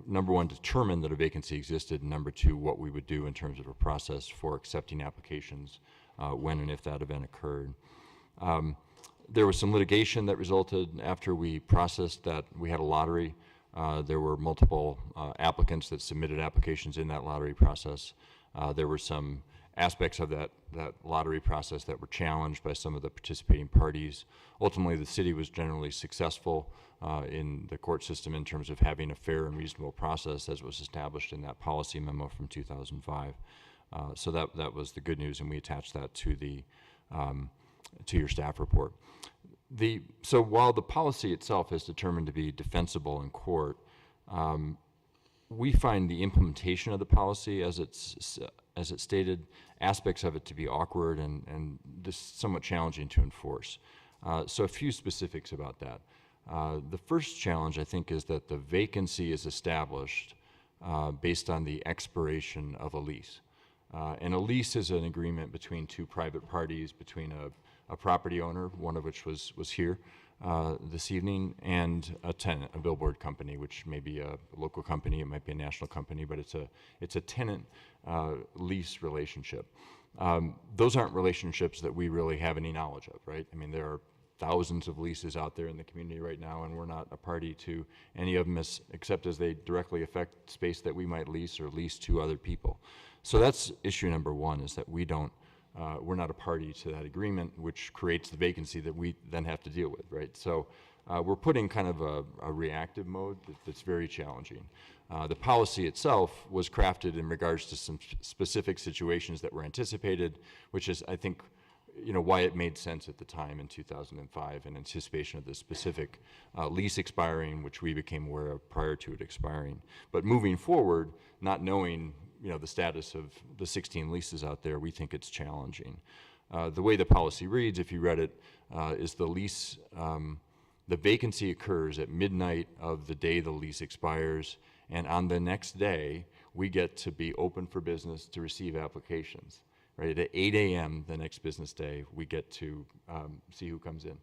number one, determine that a vacancy existed, and number two, what we would do in terms of a process for accepting applications when and if that event occurred. There was some litigation that resulted after we processed that. We had a lottery. There were multiple applicants that submitted applications in that lottery process. There were some aspects of that lottery process that were challenged by some of the participating parties. Ultimately, the city was generally successful in the court system in terms of having a fair and reasonable process as was established in that policy memo from 2005. So that was the good news, and we attached that to the to your staff report. So while the policy itself is determined to be defensible in court, we find the implementation of the policy, as it's stated, aspects of it to be awkward and just somewhat challenging to enforce. So a few specifics about that. The first challenge, I think, is that the vacancy is established based on the expiration of a lease. And a lease is an agreement between two private parties, between a property owner, one of which was here this evening, and a tenant, a billboard company, which may be a local company, it might be a national company, but it's a tenant lease relationship. Those aren't relationships that we really have any knowledge of, right? I mean, there are thousands of leases out there in the community right now, and we're not a party to any of them except as they directly affect space that we might lease or lease to other people. So that's issue number one, is that we're not a party to that agreement, which creates the vacancy that we then have to deal with, right? So we're putting kind of a reactive mode that's very challenging. The policy itself was crafted in regards to some specific situations that were anticipated, which is, I think, why it made sense at the time in 2005 in anticipation of the specific lease expiring, which we became aware of prior to it expiring. But moving forward, not knowing the status of the 16 leases out there, we think it's challenging. The way the policy reads, if you read it, is the lease, the vacancy occurs at midnight of the day the lease expires, and on the next day, we get to be open for business to receive applications. Right, at 8 a.m. the next business day, we get to see who comes in.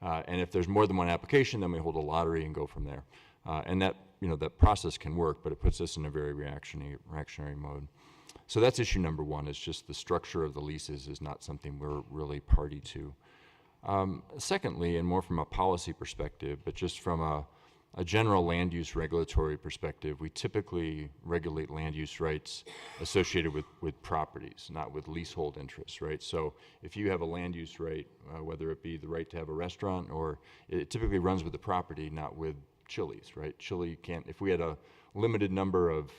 And if there's more than one application, then we hold a lottery and go from there. And that process can work, but it puts us in a very reactionary mode. So that's issue number one, is just the structure of the leases is not something we're really party to. Secondly, and more from a policy perspective, but just from a general land use regulatory perspective, we typically regulate land use rights associated with properties, not with leasehold interests, right? So if you have a land use right, whether it be the right to have a restaurant, or it typically runs with the property, not with Chili's, right? Chili can't, if we had a limited number of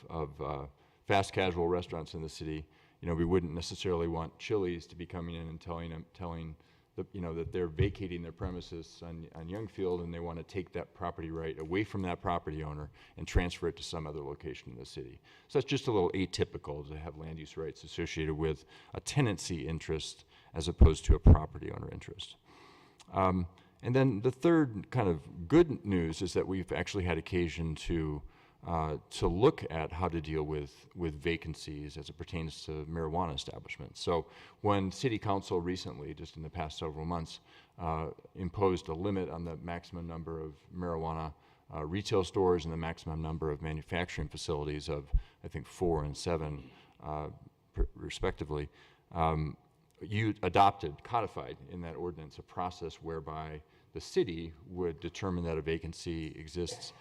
fast casual restaurants in the city, we wouldn't necessarily want Chili's to be coming in and telling that they're vacating their premises on Youngfield, and they want to take that property right away from that property owner and transfer it to some other location in the city. So that's just a little atypical to have land use rights associated with a tenancy interest as opposed to a property owner interest. And then the third kind of good news is that we've actually had occasion to to look at how to deal with vacancies as it pertains to marijuana establishments. So when City Council recently, just in the past several months, imposed a limit on the maximum number of marijuana retail stores and the maximum number of manufacturing facilities of, I think, 4 and 7 respectively, you codified in that ordinance a process whereby the city would determine that a vacancy exists,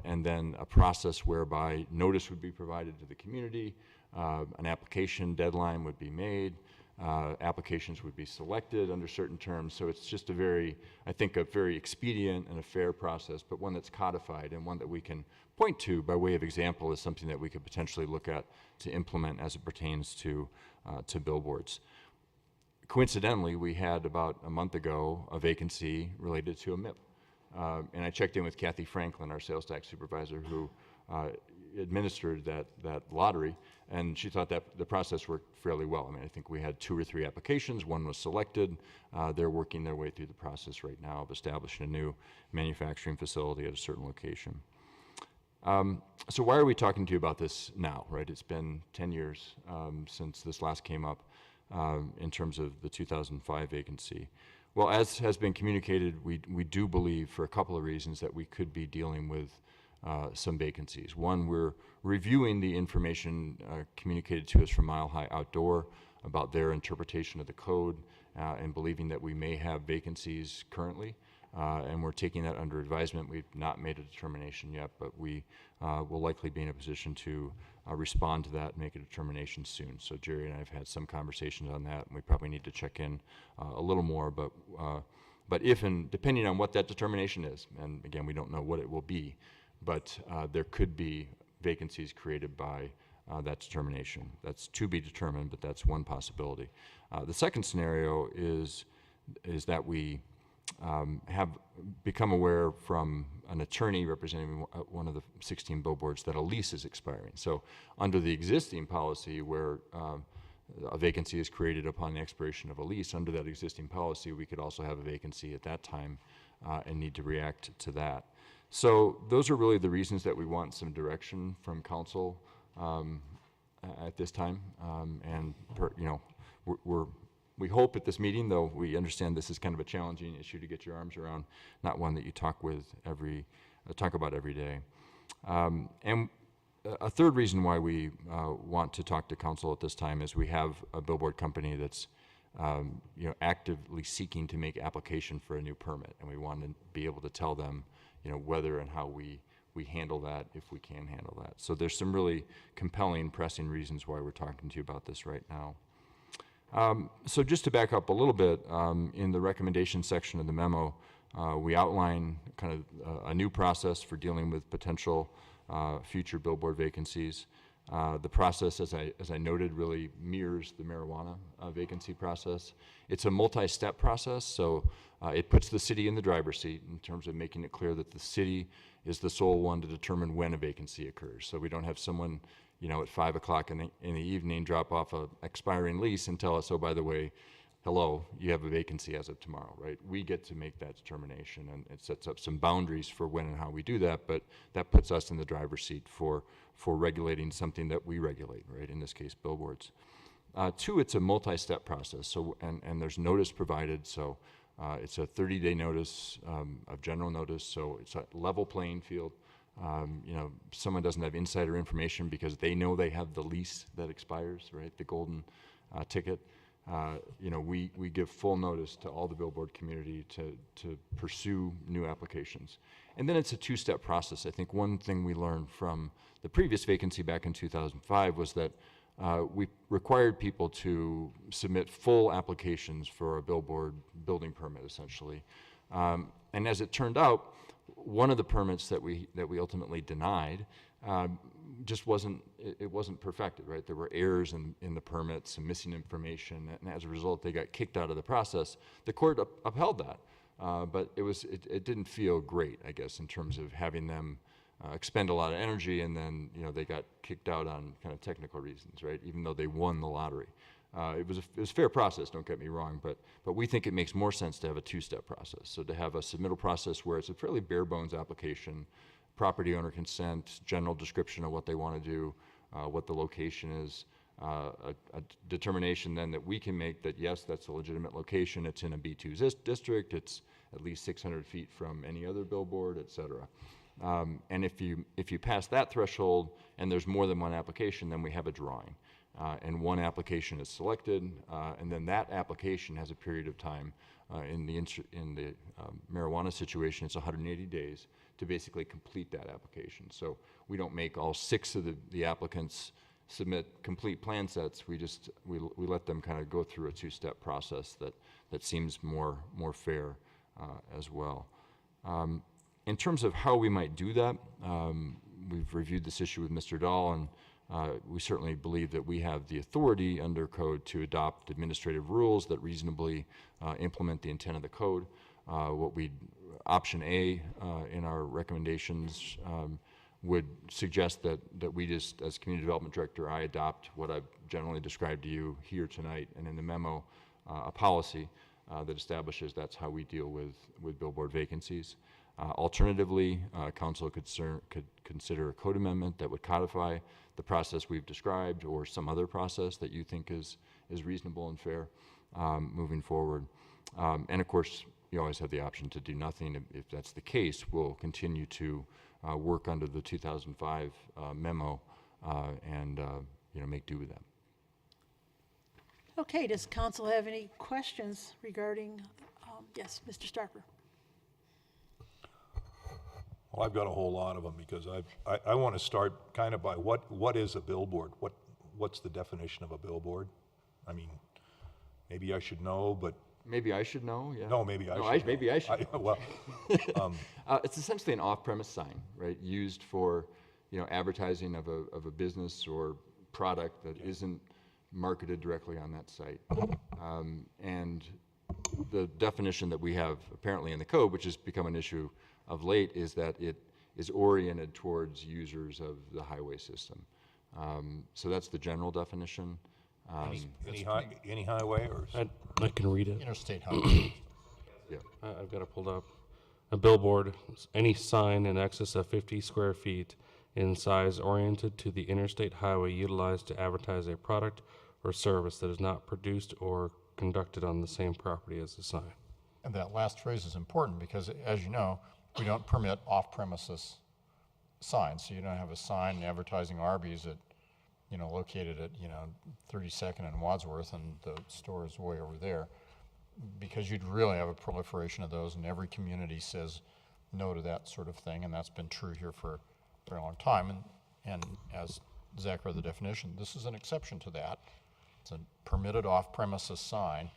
and then a process whereby notice would be provided to the community, an application deadline would be made, applications would be selected under certain terms. So it's just I think a very expedient and a fair process, but one that's codified and one that we can point to by way of example as something that we could potentially look at to implement as it pertains to billboards. Coincidentally, we had about a month ago a vacancy related to a MIP. And I checked in with Kathy Franklin, our sales tax supervisor, who administered that lottery, and she thought that the process worked fairly well. I mean, I think we had 2 or 3 applications. One was selected. They're working their way through the process right now of establishing a new manufacturing facility at a certain location. So why are we talking to you about this now, right? It's been 10 years since this last came up in terms of the 2005 vacancy. Well, as has been communicated, we do believe for a couple of reasons that we could be dealing with some vacancies. One, we're reviewing the information communicated to us from Mile High Outdoor about their interpretation of the code and believing that we may have vacancies currently. And we're taking that under advisement. We've not made a determination yet, but we will likely be in a position to respond to that and make a determination soon. So Jerry and I have had some conversations on that, and we probably need to check in a little more. But if and depending on what that determination is, and again, we don't know what it will be, but there could be vacancies created by that determination. That's to be determined, but that's one possibility. The second scenario is that we have become aware from an attorney representing one of the 16 billboards that a lease is expiring. So under the existing policy where a vacancy is created upon the expiration of a lease, under that existing policy, we could also have a vacancy at that time and need to react to that. So those are really the reasons that we want some direction from council at this time. We hope at this meeting, though we understand this is kind of a challenging issue to get your arms around, not one that you talk about every day. And a third reason why we want to talk to council at this time is we have a billboard company that's actively seeking to make application for a new permit, and we want to be able to tell them whether and how we handle that, if we can handle that. So there's some really compelling, pressing reasons why we're talking to you about this right now. So just to back up a little bit, in the recommendation section of the memo, we outline kind of a new process for dealing with potential future billboard vacancies. The process, as I noted, really mirrors the marijuana vacancy process. It's a multi-step process, so it puts the city in the driver's seat in terms of making it clear that the city is the sole one to determine when a vacancy occurs. So we don't have someone at 5 o'clock in the evening drop off an expiring lease and tell us, oh, by the way, hello, you have a vacancy as of tomorrow, right? We get to make that determination, and it sets up some boundaries for when and how we do that, but that puts us in the driver's seat for regulating something that we regulate, right? In this case, billboards. 2, it's a multi-step process, so and there's notice provided, so it's a 30-day notice of general notice, so it's a level playing field. Someone doesn't have insider information because they know they have the lease that expires, right? The golden ticket. We give full notice to all the billboard community to pursue new applications. And then it's a 2-step process. I think one thing we learned from the previous vacancy back in 2005 was that we required people to submit full applications for a billboard building permit, essentially. And as it turned out, one of the permits that we ultimately denied just wasn't perfected, right? There were errors in the permit, some missing information, and as a result, they got kicked out of the process. The court upheld that, but it didn't feel great, I guess, in terms of having them expend a lot of energy, and then they got kicked out on kind of technical reasons, right? Even though they won the lottery. It was a fair process, don't get me wrong, but we think it makes more sense to have a 2-step process. So to have a submittal process where it's a fairly bare bones application, property owner consent, general description of what they want to do, what the location is, a determination then that we can make that, yes, that's a legitimate location, it's in a B2 district, it's at least 600 feet from any other billboard, et cetera. And if you pass that threshold and there's more than one application, then we have a drawing. And one application is selected, and then that application has a period of time. In the marijuana situation, it's 180 days to basically complete that application. So we don't make all 6 of the applicants submit complete plan sets. We let them kind of go through a 2-step process that seems more fair as well. In terms of how we might do that, we've reviewed this issue with Mr. Dahl, and we certainly believe that we have the authority under code to adopt administrative rules that reasonably implement the intent of the code. Option A in our recommendations would suggest that we just, as Community Development Director, I adopt what I've generally described to you here tonight and in the memo, a policy that establishes that's how we deal with billboard vacancies. Alternatively, council could consider a code amendment that would codify the process we've described, or some other process that you think is reasonable and fair moving forward. And of course, you always have the option to do nothing. If that's the case, we'll continue to work under the 2005 memo and make do with that. Okay, does council have any questions regarding, yes, Mr. Starker? Well, I've got a whole lot of them, because I want to start kind of by what is a billboard? What's the definition of a billboard? I mean, maybe I should know, but... Maybe I should know, yeah. No, maybe I should. Maybe I should. Well, it's essentially an off-premise sign, right? Used for, advertising of a business or product that isn't marketed directly on that site. And the definition that we have apparently in the code, which has become an issue of late, is that it is oriented towards users of the highway system. So that's the general definition. Any highway, or? I can read it. Interstate highway. Yeah. I've got it pulled up. A billboard, any sign in excess of 50 square feet in size oriented to the interstate highway utilized to advertise a product or service that is not produced or conducted on the same property as the sign. And that last phrase is important because, as you know, we don't permit off-premises signs. So you don't have a sign advertising Arby's at, located at, 32nd and Wadsworth, and the store is way over there, because you'd really have a proliferation of those, and every community says no to that sort of thing, and that's been true here for a very long time. And as Zach read the definition, this is an exception to that. It's a permitted off-premises sign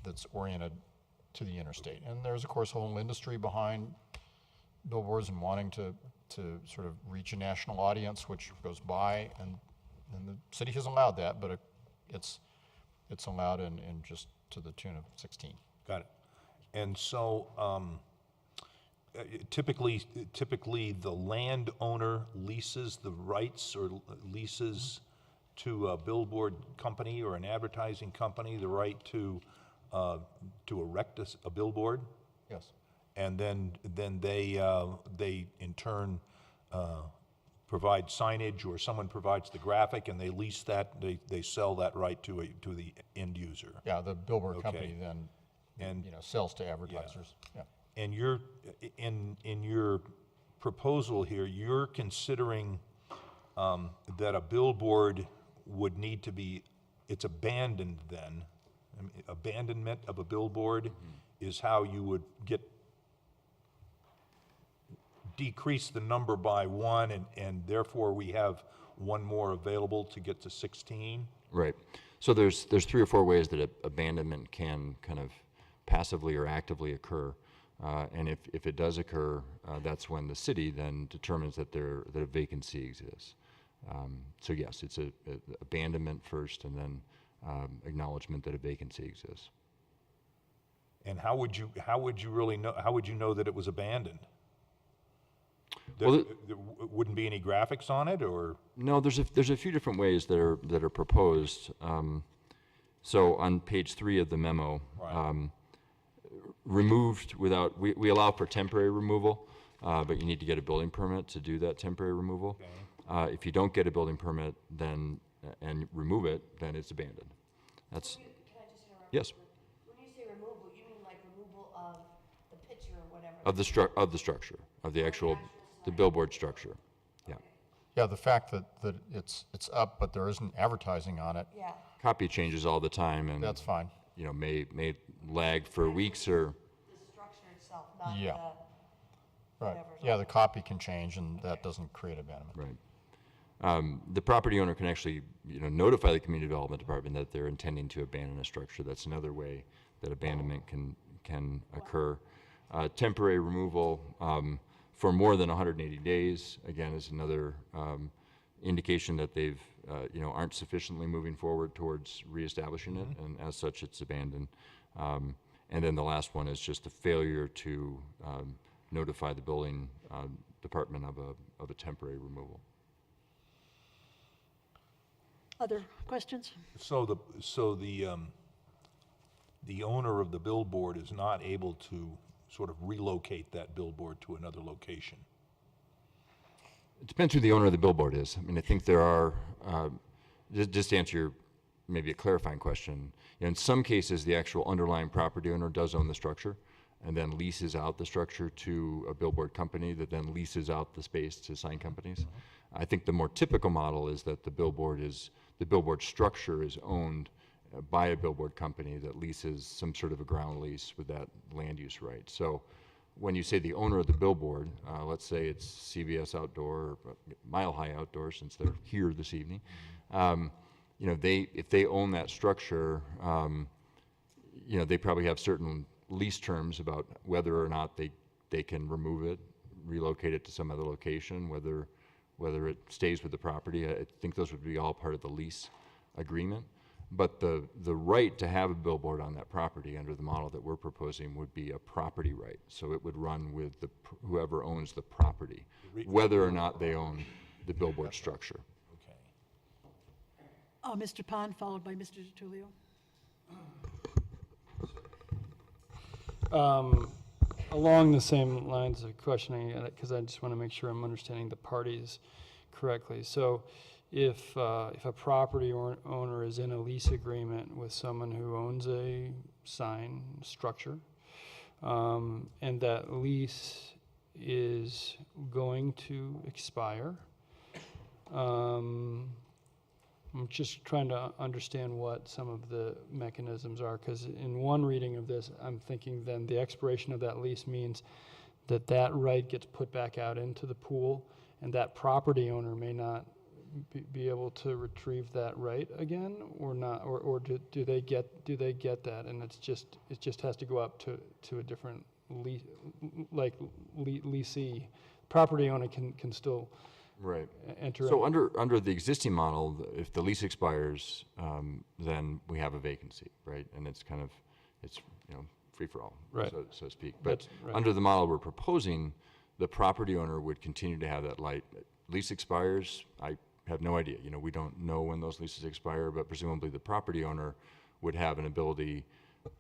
that's oriented to the interstate. And there's, of course, a whole industry behind billboards and wanting to sort of reach a national audience, which goes by, and the city has allowed that, but it's allowed in just to the tune of 16. Got it. And so typically the landowner leases the rights or leases to a billboard company or an advertising company the right to erect a billboard? Yes. And then they in turn provide signage, or someone provides the graphic, and they lease that, they sell that right to the end user. Yeah, the billboard company Okay. then sells to advertisers. Yeah. And you're in your proposal here, you're considering that a billboard would need to be, it's abandoned then. I mean, abandonment of a billboard is how you would decrease the number by one, and therefore we have one more available to get to 16? Right. So there's 3 or 4 ways that abandonment can kind of passively or actively occur. And if it does occur, that's when the city then determines that a vacancy exists. So yes, it's a abandonment first, and then acknowledgement that a vacancy exists. And how would you really know? How would you know that it was abandoned? Well, there wouldn't be any graphics on it, or? No, there's a few different ways that are proposed. So on page 3 of the memo, Right. removed without, we allow for temporary removal, but you need to get a building permit to do that temporary removal. If you don't get a building permit, then, and remove it, then it's abandoned. That's, Can I just interrupt? yes, When you say removal, you mean like removal of the picture or whatever? of the structure, of the actual, the billboard structure, yeah. Yeah, the fact that it's up, but there isn't advertising on it, Yeah. Copy changes all the time, and that's fine. you know, may lag for weeks or, The structure itself, not Yeah. the, Right, whatever's yeah, on the copy can change, and that doesn't create abandonment. right. The property owner can actually, you know, notify the community development department that they're intending to abandon a structure. That's another way that abandonment can occur. Temporary removal for more than 180 days, again, is another indication that they've, you know, aren't sufficiently moving forward towards reestablishing it, and as such, it's abandoned. And then the last one is just the failure to notify the building department of a temporary removal. Other questions? So the owner of the billboard is not able to sort of relocate that billboard to another location? It depends who the owner of the billboard is. I mean, I think there are, just to answer your, maybe a clarifying question, you know, in some cases, the actual underlying property owner does own the structure and then leases out the structure to a billboard company that then leases out the space to sign companies. I think the more typical model is that the billboard structure is owned by a billboard company that leases some sort of a ground lease with that land use right. So when you say the owner of the billboard, let's say it's CBS Outdoor, or Mile High Outdoor, since they're here this evening, you know, if they own that structure, you know, they probably have certain lease terms about whether or not they can remove it, relocate it to some other location, whether it stays with the property. I think those would be all part of the lease agreement. But the right to have a billboard on that property under the model that we're proposing would be a property right. So it would run with whoever owns the property, whether or not they own the billboard structure. Mr. Pond, followed by Mr. DiTullio. Along the same lines of questioning, because I just want to make sure I'm understanding the parties correctly. So if a property owner is in a lease agreement with someone who owns a sign structure, and that lease is going to expire, I'm just trying to understand what some of the mechanisms are, because in one reading of this, I'm thinking then the expiration of that lease means that that right gets put back out into the pool, and that property owner may not be able to retrieve that right again, or not, or do they get that, and it just has to go up to a different leasee. Property owner can still right enter. So under the existing model, if the lease expires, then we have a vacancy, right? And it's you know, free for all, right, so to speak. But right. Under the model we're proposing, the property owner would continue to have that right. Lease expires, I have no idea. You know, we don't know when those leases expire, but presumably the property owner would have an ability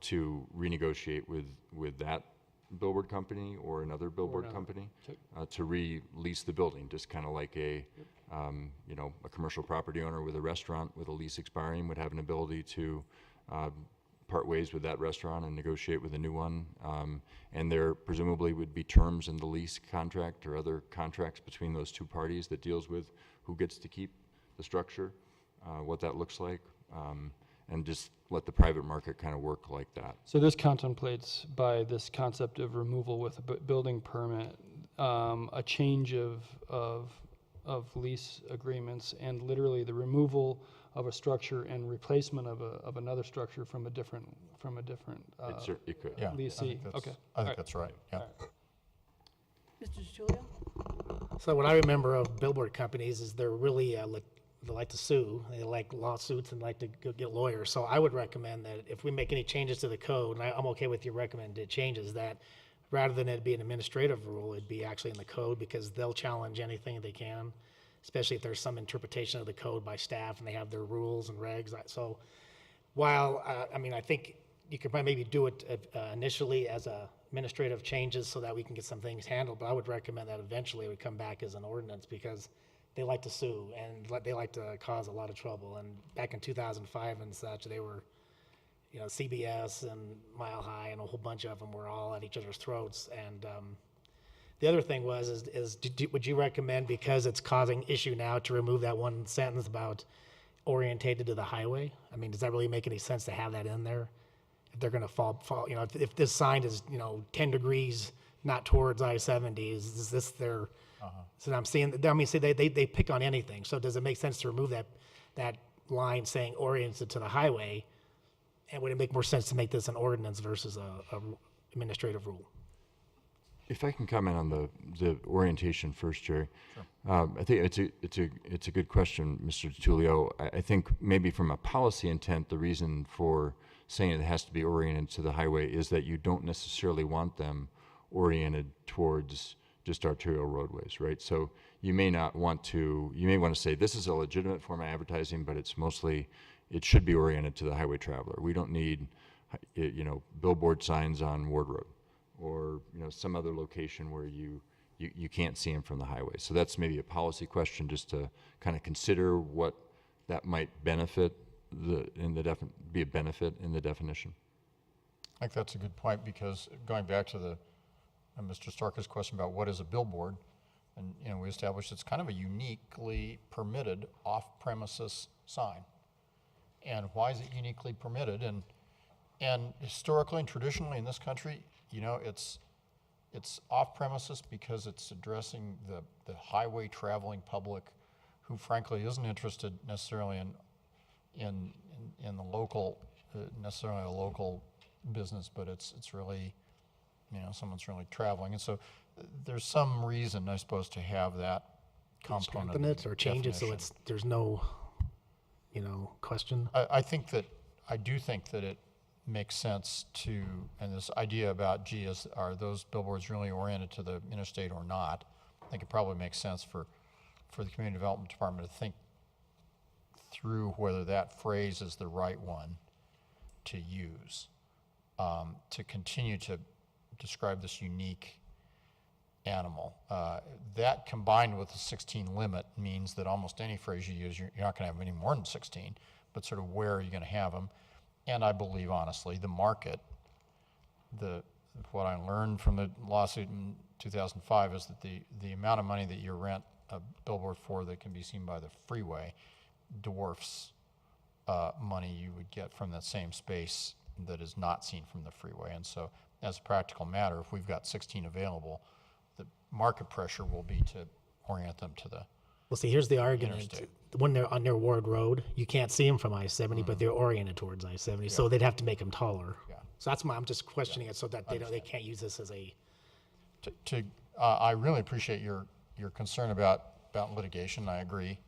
to renegotiate with that billboard company or another billboard company to re-lease the building, just kind of like you know, a commercial property owner with a restaurant with a lease expiring would have an ability to part ways with that restaurant and negotiate with a new one. And there presumably would be terms in the lease contract or other contracts between those two parties that deals with who gets to keep the structure, what that looks like, and just let the private market kind of work like that. So this contemplates, by this concept of removal with a building permit, a change of lease agreements and literally the removal of a structure and replacement of another structure from a different It could. Yeah, leasee. I think that's right, yeah. Mr. DiTullio? So what I remember of billboard companies is they're really, they like to sue, they like lawsuits and like to go get lawyers. So I would recommend that if we make any changes to the code, and I'm okay with your recommended changes, that rather than it be an administrative rule, it'd be actually in the code, because they'll challenge anything they can, especially if there's some interpretation of the code by staff and they have their rules and regs. So while, I mean, I think you could probably maybe do it initially as a administrative changes so that we can get some things handled, but I would recommend that eventually it would come back as an ordinance because they like to sue and they like to cause a lot of trouble. And back in 2005 and such, they were, CBS and Mile High and a whole bunch of them were all at each other's throats. And the other thing would you recommend, because it's causing issue now, to remove that one sentence about orientated to the highway? I mean, does that really make any sense to have that in there? If they're going to fall, if this sign is, 10 degrees not towards I-70, is this their, so I'm seeing, they pick on anything. So does it make sense to remove that line saying oriented to the highway? And would it make more sense to make this an ordinance versus a administrative rule? If I can comment on the orientation first, Jerry. Sure. I think it's a good question, Mr. DiTullio. I think maybe from a policy intent, the reason for saying it has to be oriented to the highway is that you don't necessarily want them oriented towards just arterial roadways, right? So you may want to say this is a legitimate form of advertising, but it should be oriented to the highway traveler. We don't need, billboard signs on Ward Road, or some other location where you can't see them from the highway. So that's maybe a policy question, just to kind of consider what that might benefit be a benefit in the definition. I think that's a good point, because going back to Mr. Starker's question about what is a billboard, and we established it's kind of a uniquely permitted off-premises sign. And why is it uniquely permitted? And historically and traditionally in this country, it's off-premises because it's addressing the highway traveling public who frankly isn't interested necessarily in the local, necessarily a local business, but it's really, someone's really traveling. And so there's some reason, I suppose, to have that component. Strengthen it or change it so there's no, question. I do think that it makes sense to, and this idea about, are those billboards really oriented to the interstate or not? I think it probably makes sense for the Community Development Department to think through whether that phrase is the right one to use, to continue to describe this unique animal. That combined with the 16 limit means that almost any phrase you use, you're not going to have any more than 16, but sort of where are you going to have them? And I believe, honestly, the market, what I learned from the lawsuit in 2005 is that the amount of money that you rent a billboard for that can be seen by the freeway dwarfs money you would get from that same space that is not seen from the freeway. And so, as a practical matter, if we've got 16 available, the market pressure will be to orient them to the Well, see, here's the argument. interstate. When they're on their Ward Road, you can't see them from I-70, but they're oriented towards I-70, so they'd have to make them taller. Yeah. So that's why I'm just questioning it so that they can't use this as a. I really appreciate your concern about litigation. I agree.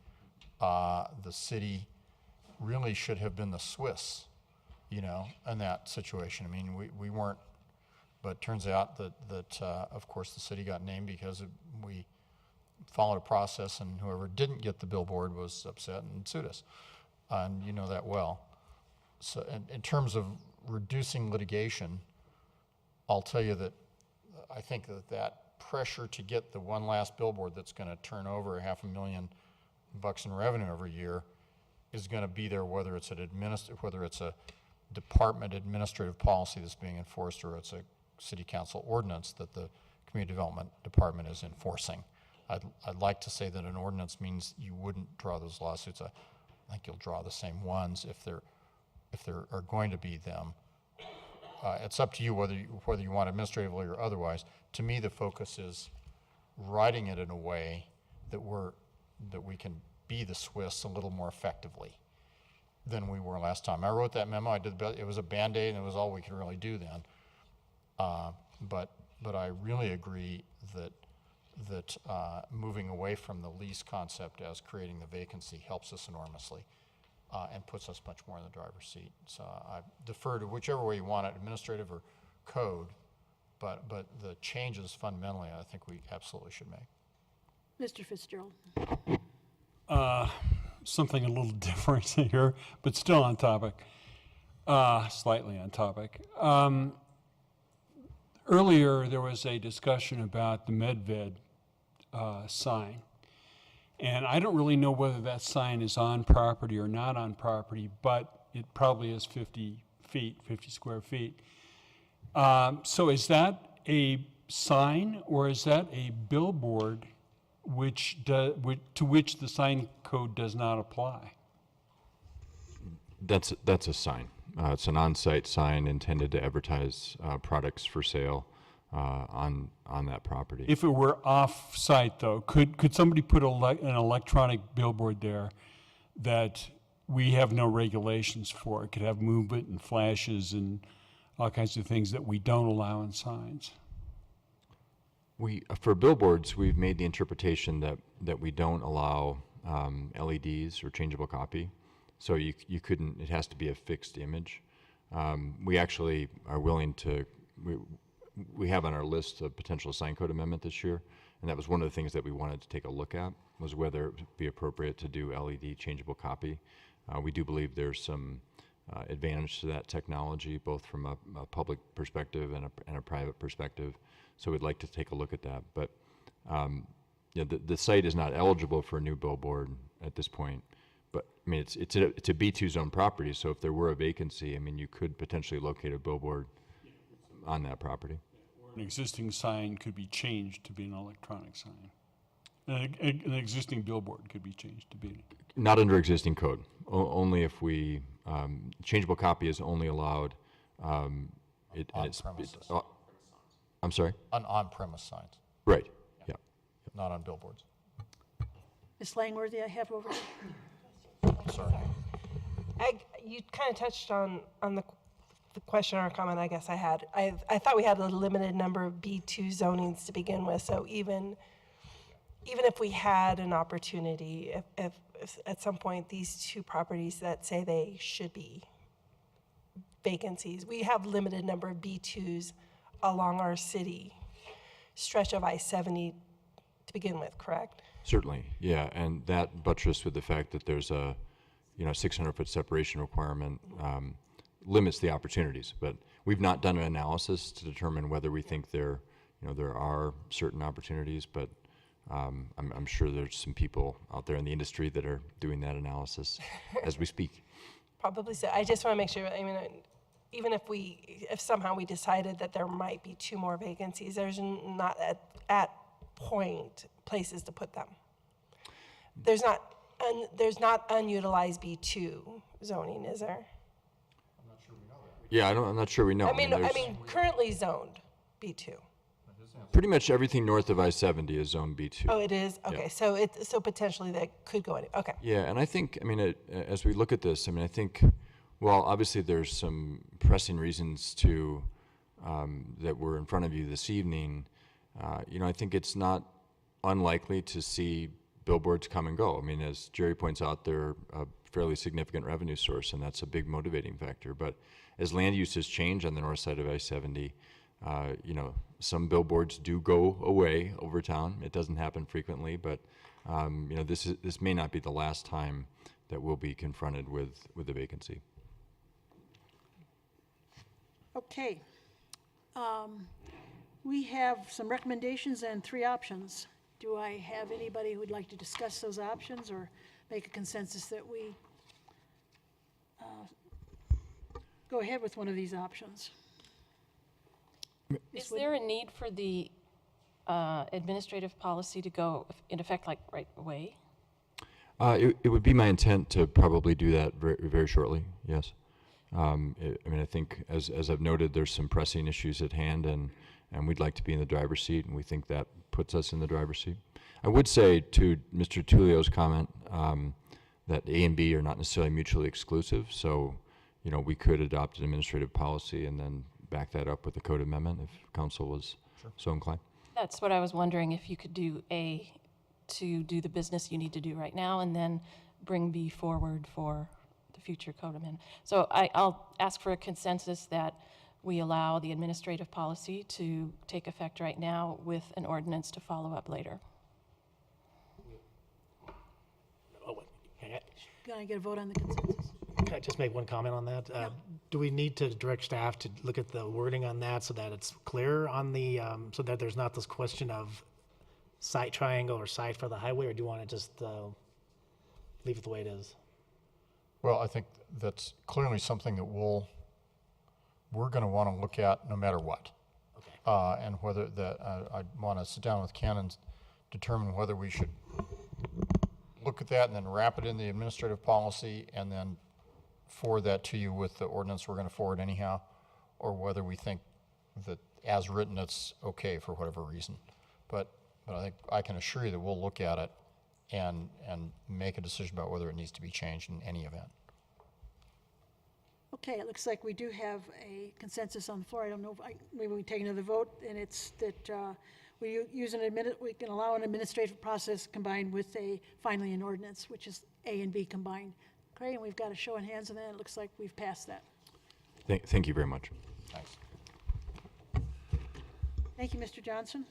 The city really should have been the Swiss, in that situation. I mean, we weren't, but it turns out that of course the city got named because we followed a process, and whoever didn't get the billboard was upset and sued us, and you know that well. So in terms of reducing litigation, I'll tell you that I think that pressure to get the one last billboard that's going to turn over $500,000 in revenue every year is going to be there, whether it's a department administrative policy that's being enforced or it's a city council ordinance that the Community Development Department is enforcing. I'd like to say that an ordinance means you wouldn't draw those lawsuits. I think you'll draw the same ones if there are going to be them. It's up to you whether you want administratively or otherwise. To me, the focus is writing it in a way that we can be the Swiss a little more effectively than we were last time. I wrote that memo. It was a Band-Aid, and it was all we could really do then. But I really agree that moving away from the lease concept as creating the vacancy helps us enormously and puts us much more in the driver's seat. So I defer to whichever way you want it, administrative or code, but the changes fundamentally I think we absolutely should make. Mr. Fitzgerald. Something a little different here, but still on topic, slightly on topic. Earlier, there was a discussion about the MedVed sign. And I don't really know whether that sign is on property or not on property, but it probably is 50 feet, 50 square feet. So is that a sign or is that a billboard to which the sign code does not apply? That's a sign. It's an on-site sign intended to advertise products for sale on that property. If it were off-site, though, could somebody put an electronic billboard there that we have no regulations for? It could have movement and flashes and all kinds of things that we don't allow in signs. For billboards, we've made the interpretation that we don't allow LEDs or changeable copy. So you couldn't, it has to be a fixed image. We actually are willing to, we have on our list a potential sign code amendment this year, and that was one of the things that we wanted to take a look at, was whether it would be appropriate to do LED changeable copy. We do believe there's some advantage to that technology, both from a public perspective and a private perspective. So we'd like to take a look at that. But the site is not eligible for a new billboard at this point. But I mean, it's a B2 zone property, so if there were a vacancy, I mean, you could potentially locate a billboard on that property. An existing sign could be changed to be an electronic sign. An existing billboard could be changed to be. Not under existing code. Only if we changeable copy is only allowed. On premises. I'm sorry. On-premise signs, Right. Yeah. not on billboards. Ms. Langworthy, I have over here. Sorry. You kind of touched on the question or comment I guess I had. I thought we had a limited number of B2 zonings to begin with, so even if we had an opportunity, if at some point these two properties that say they should be vacancies, we have limited number of B2s along our city stretch of I-70 to begin with, correct? Certainly, yeah, and that buttressed with the fact that there's a 600-foot separation requirement limits the opportunities. But we've not done an analysis to determine whether we think there are certain opportunities. But I'm sure there's some people out there in the industry that are doing that analysis as we speak. Probably so. I just want to make sure. I mean, even if somehow we decided that there might be two more vacancies, there's not at point places to put them. There's not unutilized B2 zoning, is there? Yeah, I'm not sure we know. I mean, currently zoned B2. Pretty much everything north of I-70 is zone B2. Oh, it is? Okay, Yeah. so potentially that could go in, okay. Yeah, and I think, I mean, as we look at this, I mean, I think, well, obviously there's some pressing reasons to, that were in front of you this evening. I think it's not unlikely to see billboards come and go. I mean, as Jerry points out, they're a fairly significant revenue source, and that's a big motivating factor. But as land uses change on the north side of I-70, some billboards do go away over town. It doesn't happen frequently, but this may not be the last time that we'll be confronted with a vacancy. Okay. We have some recommendations and 3 options. Do I have anybody who would like to discuss those options or make a consensus that we go ahead with one of these options? Is there a need for the administrative policy to go in effect like right away? It would be my intent to probably do that very, very shortly, yes. I think, as I've noted, there's some pressing issues at hand, and we'd like to be in the driver's seat, and we think that puts us in the driver's seat. I would say to Mr. Tullio's comment that A and B are not necessarily mutually exclusive, so we could adopt an administrative policy and then back that up with a code amendment if council was so inclined. That's what I was wondering, if you could do A, to do the business you need to do right now, and then bring B forward for the future code amendment. So I'll ask for a consensus that we allow the administrative policy to take effect right now with an ordinance to follow up later. Oh, wait. Can I get a vote on the consensus? Can I just make one comment on that? do we need to direct staff to look at the wording on that so that it's clear on the, so that there's not this question of site triangle or site for the highway, or do you want to just leave it the way it is? Well, I think that's clearly something that we're going to want to look at no matter what. Okay. And whether that, I'd want to sit down with Ken and determine whether we should look at that and then wrap it in the administrative policy and then forward that to you with the ordinance we're going to forward anyhow, or whether we think that as written it's okay for whatever reason. But I think I can assure you that we'll look at it and make a decision about whether it needs to be changed in any event. Okay, it looks like we do have a consensus on the floor. I don't know if maybe we take another vote, and it's that we can allow an administrative process combined with finally an ordinance, which is A and B combined. Okay, and we've got a show of hands, and then it looks like we've passed that. Thank you very much. Thanks. Thank you, Mr. Johnson.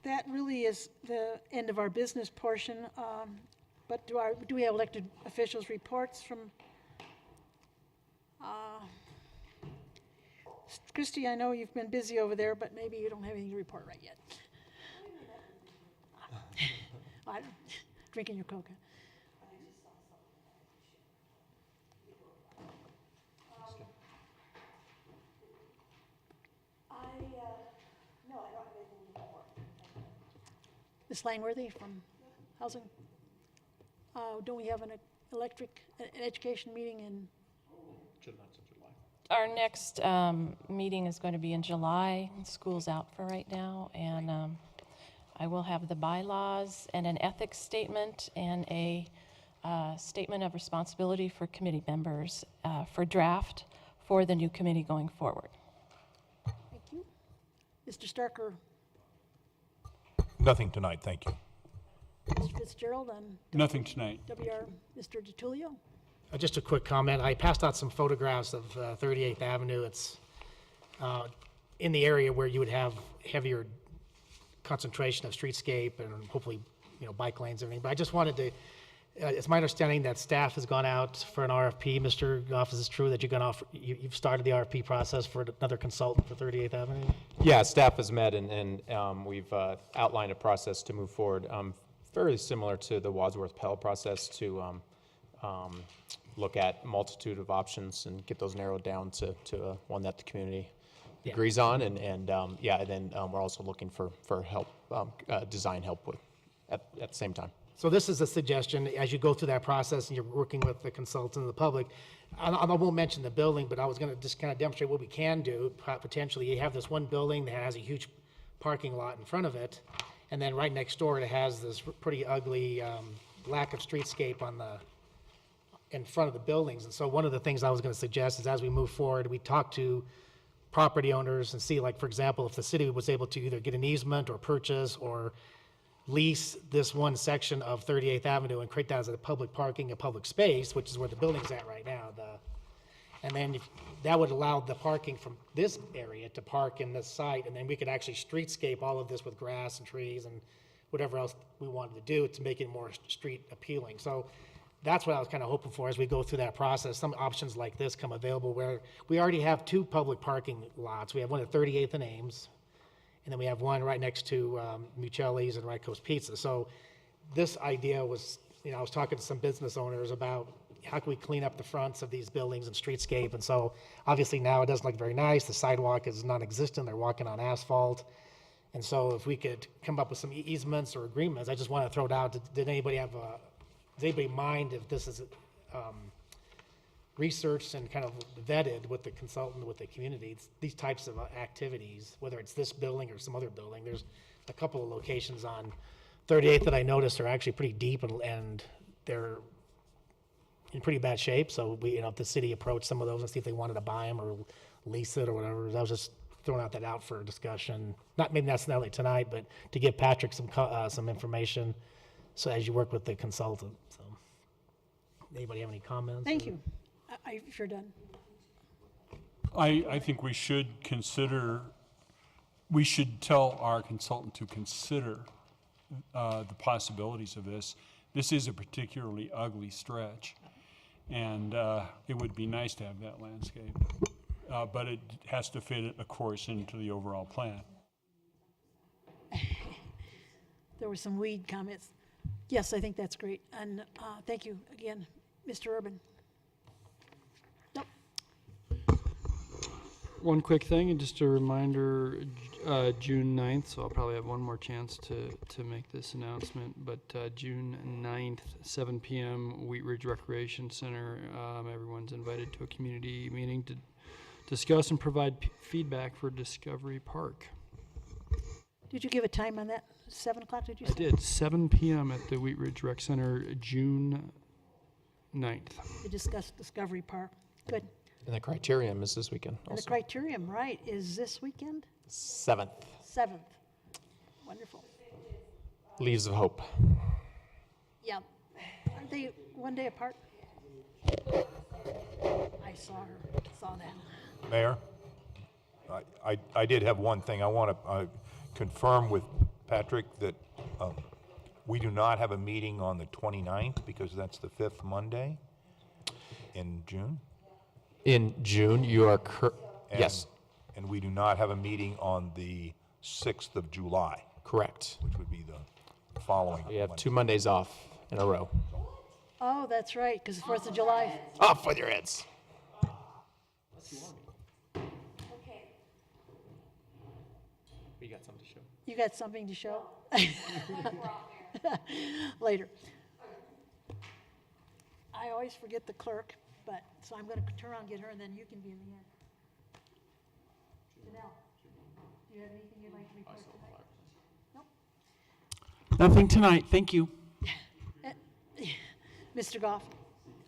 That really is the end of our business portion, but do we have elected officials' reports from? Christy, I know you've been busy over there, but maybe you don't have anything to report right yet. I'm drinking your coca. No, I don't have anything to report. Ms. Langworthy from Housing? Don't we have an education meeting in? Our next meeting is going to be in July. School's out for right now, and I will have the bylaws and an ethics statement and a statement of responsibility for committee members for draft for the new committee going forward. Thank you. Mr. Starker, Nothing tonight, thank you. Mr. Fitzgerald, and Nothing tonight. WR, Mr. DiTullio? Just a quick comment. I passed out some photographs of 38th Avenue. It's in the area where you would have heavier concentration of streetscape and hopefully, bike lanes and everything. But I just wanted to, it's my understanding that staff has gone out for an RFP. Mr. Goff, is it true that you've started the RFP process for another consultant for 38th Avenue? Yeah, staff has met and we've outlined a process to move forward, fairly similar to the Wadsworth Pell process to look at multitude of options and get those narrowed down to one that the community agrees on. And then we're also looking for help, design help with at the same time. So this is a suggestion, as you go through that process and you're working with the consultant and the public, I won't mention the building, but I was going to just kind of demonstrate what we can do. Potentially, you have this one building that has a huge parking lot in front of it, and then right next door it has this pretty ugly lack of streetscape in front of the buildings. And so one of the things I was going to suggest is as we move forward, we talk to property owners and see, like, for example, if the city was able to either get an easement or purchase or lease this one section of 38th Avenue and create that as a public parking, a public space, which is where the building's at right now. And then that would allow the parking from this area to park in this site, and then we could actually streetscape all of this with grass and trees and whatever else we wanted to do to make it more street appealing. So that's what I was kind of hoping for as we go through that process. Some options like this come available where we already have two public parking lots. We have one at 38th and Ames, and then we have one right next to Mucelli's and Right Coast Pizza. So this idea was, I was talking to some business owners about how can we clean up the fronts of these buildings and streetscape. And so obviously now it doesn't look very nice. The sidewalk is non-existent. They're walking on asphalt. And so if we could come up with some easements or agreements, I just want to throw it out. Does anybody mind if this is researched and kind of vetted with the consultant, with the community, these types of activities, whether it's this building or some other building? There's a couple of locations on 38th that I noticed are actually pretty deep and they're in pretty bad shape. So if the city approached some of those and see if they wanted to buy them or lease it or whatever, I was just throwing that out for discussion. Not maybe necessarily tonight, but to give Patrick some information. So as you work with the consultant. So anybody have any comments? Thank you. If you're done. I think we should tell our consultant to consider the possibilities of this. this is a particularly ugly stretch. And it would be nice to have that landscape. But it has to fit, of course, into the overall plan. There were some weed comments. Yes, I think that's great. And thank you again, Mr. Urban. Nope. One quick thing, and just a reminder, June 9th, so I'll probably have one more chance to make this announcement, but June 9th, 7 p.m., Wheat Ridge Recreation Center. Everyone's invited to a community meeting to discuss and provide feedback for Discovery Park. Did you give a time on that? 7 o'clock, did you say? I did, 7 p.m. at the Wheat Ridge Rec Center, June 9th. To discuss Discovery Park. Good. And the criterium is this weekend And the also. criterium, right, is this weekend? 7th. 7th. Wonderful. Leaves of Hope. Yeah. Aren't they one day apart? I saw that. Mayor, I did have one thing. I want to confirm with Patrick that we do not have a meeting on the 29th because that's the 5th Monday in June. In June, you are yes. And we do not have a meeting on the 6th of July. Correct. Which would be the following. We have 2 Mondays off in a row. Oh, that's right, because the 4th of July. Off with your heads. You got something to show? You got something to show? Later. I always forget the clerk, but, so I'm going to turn around and get her, and then you can be in the end. Janelle, do you have anything you'd like to report tonight? Nope. Nothing tonight, thank you. Mr. Goff?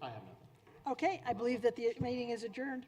I have nothing. Okay, I believe that the meeting is adjourned.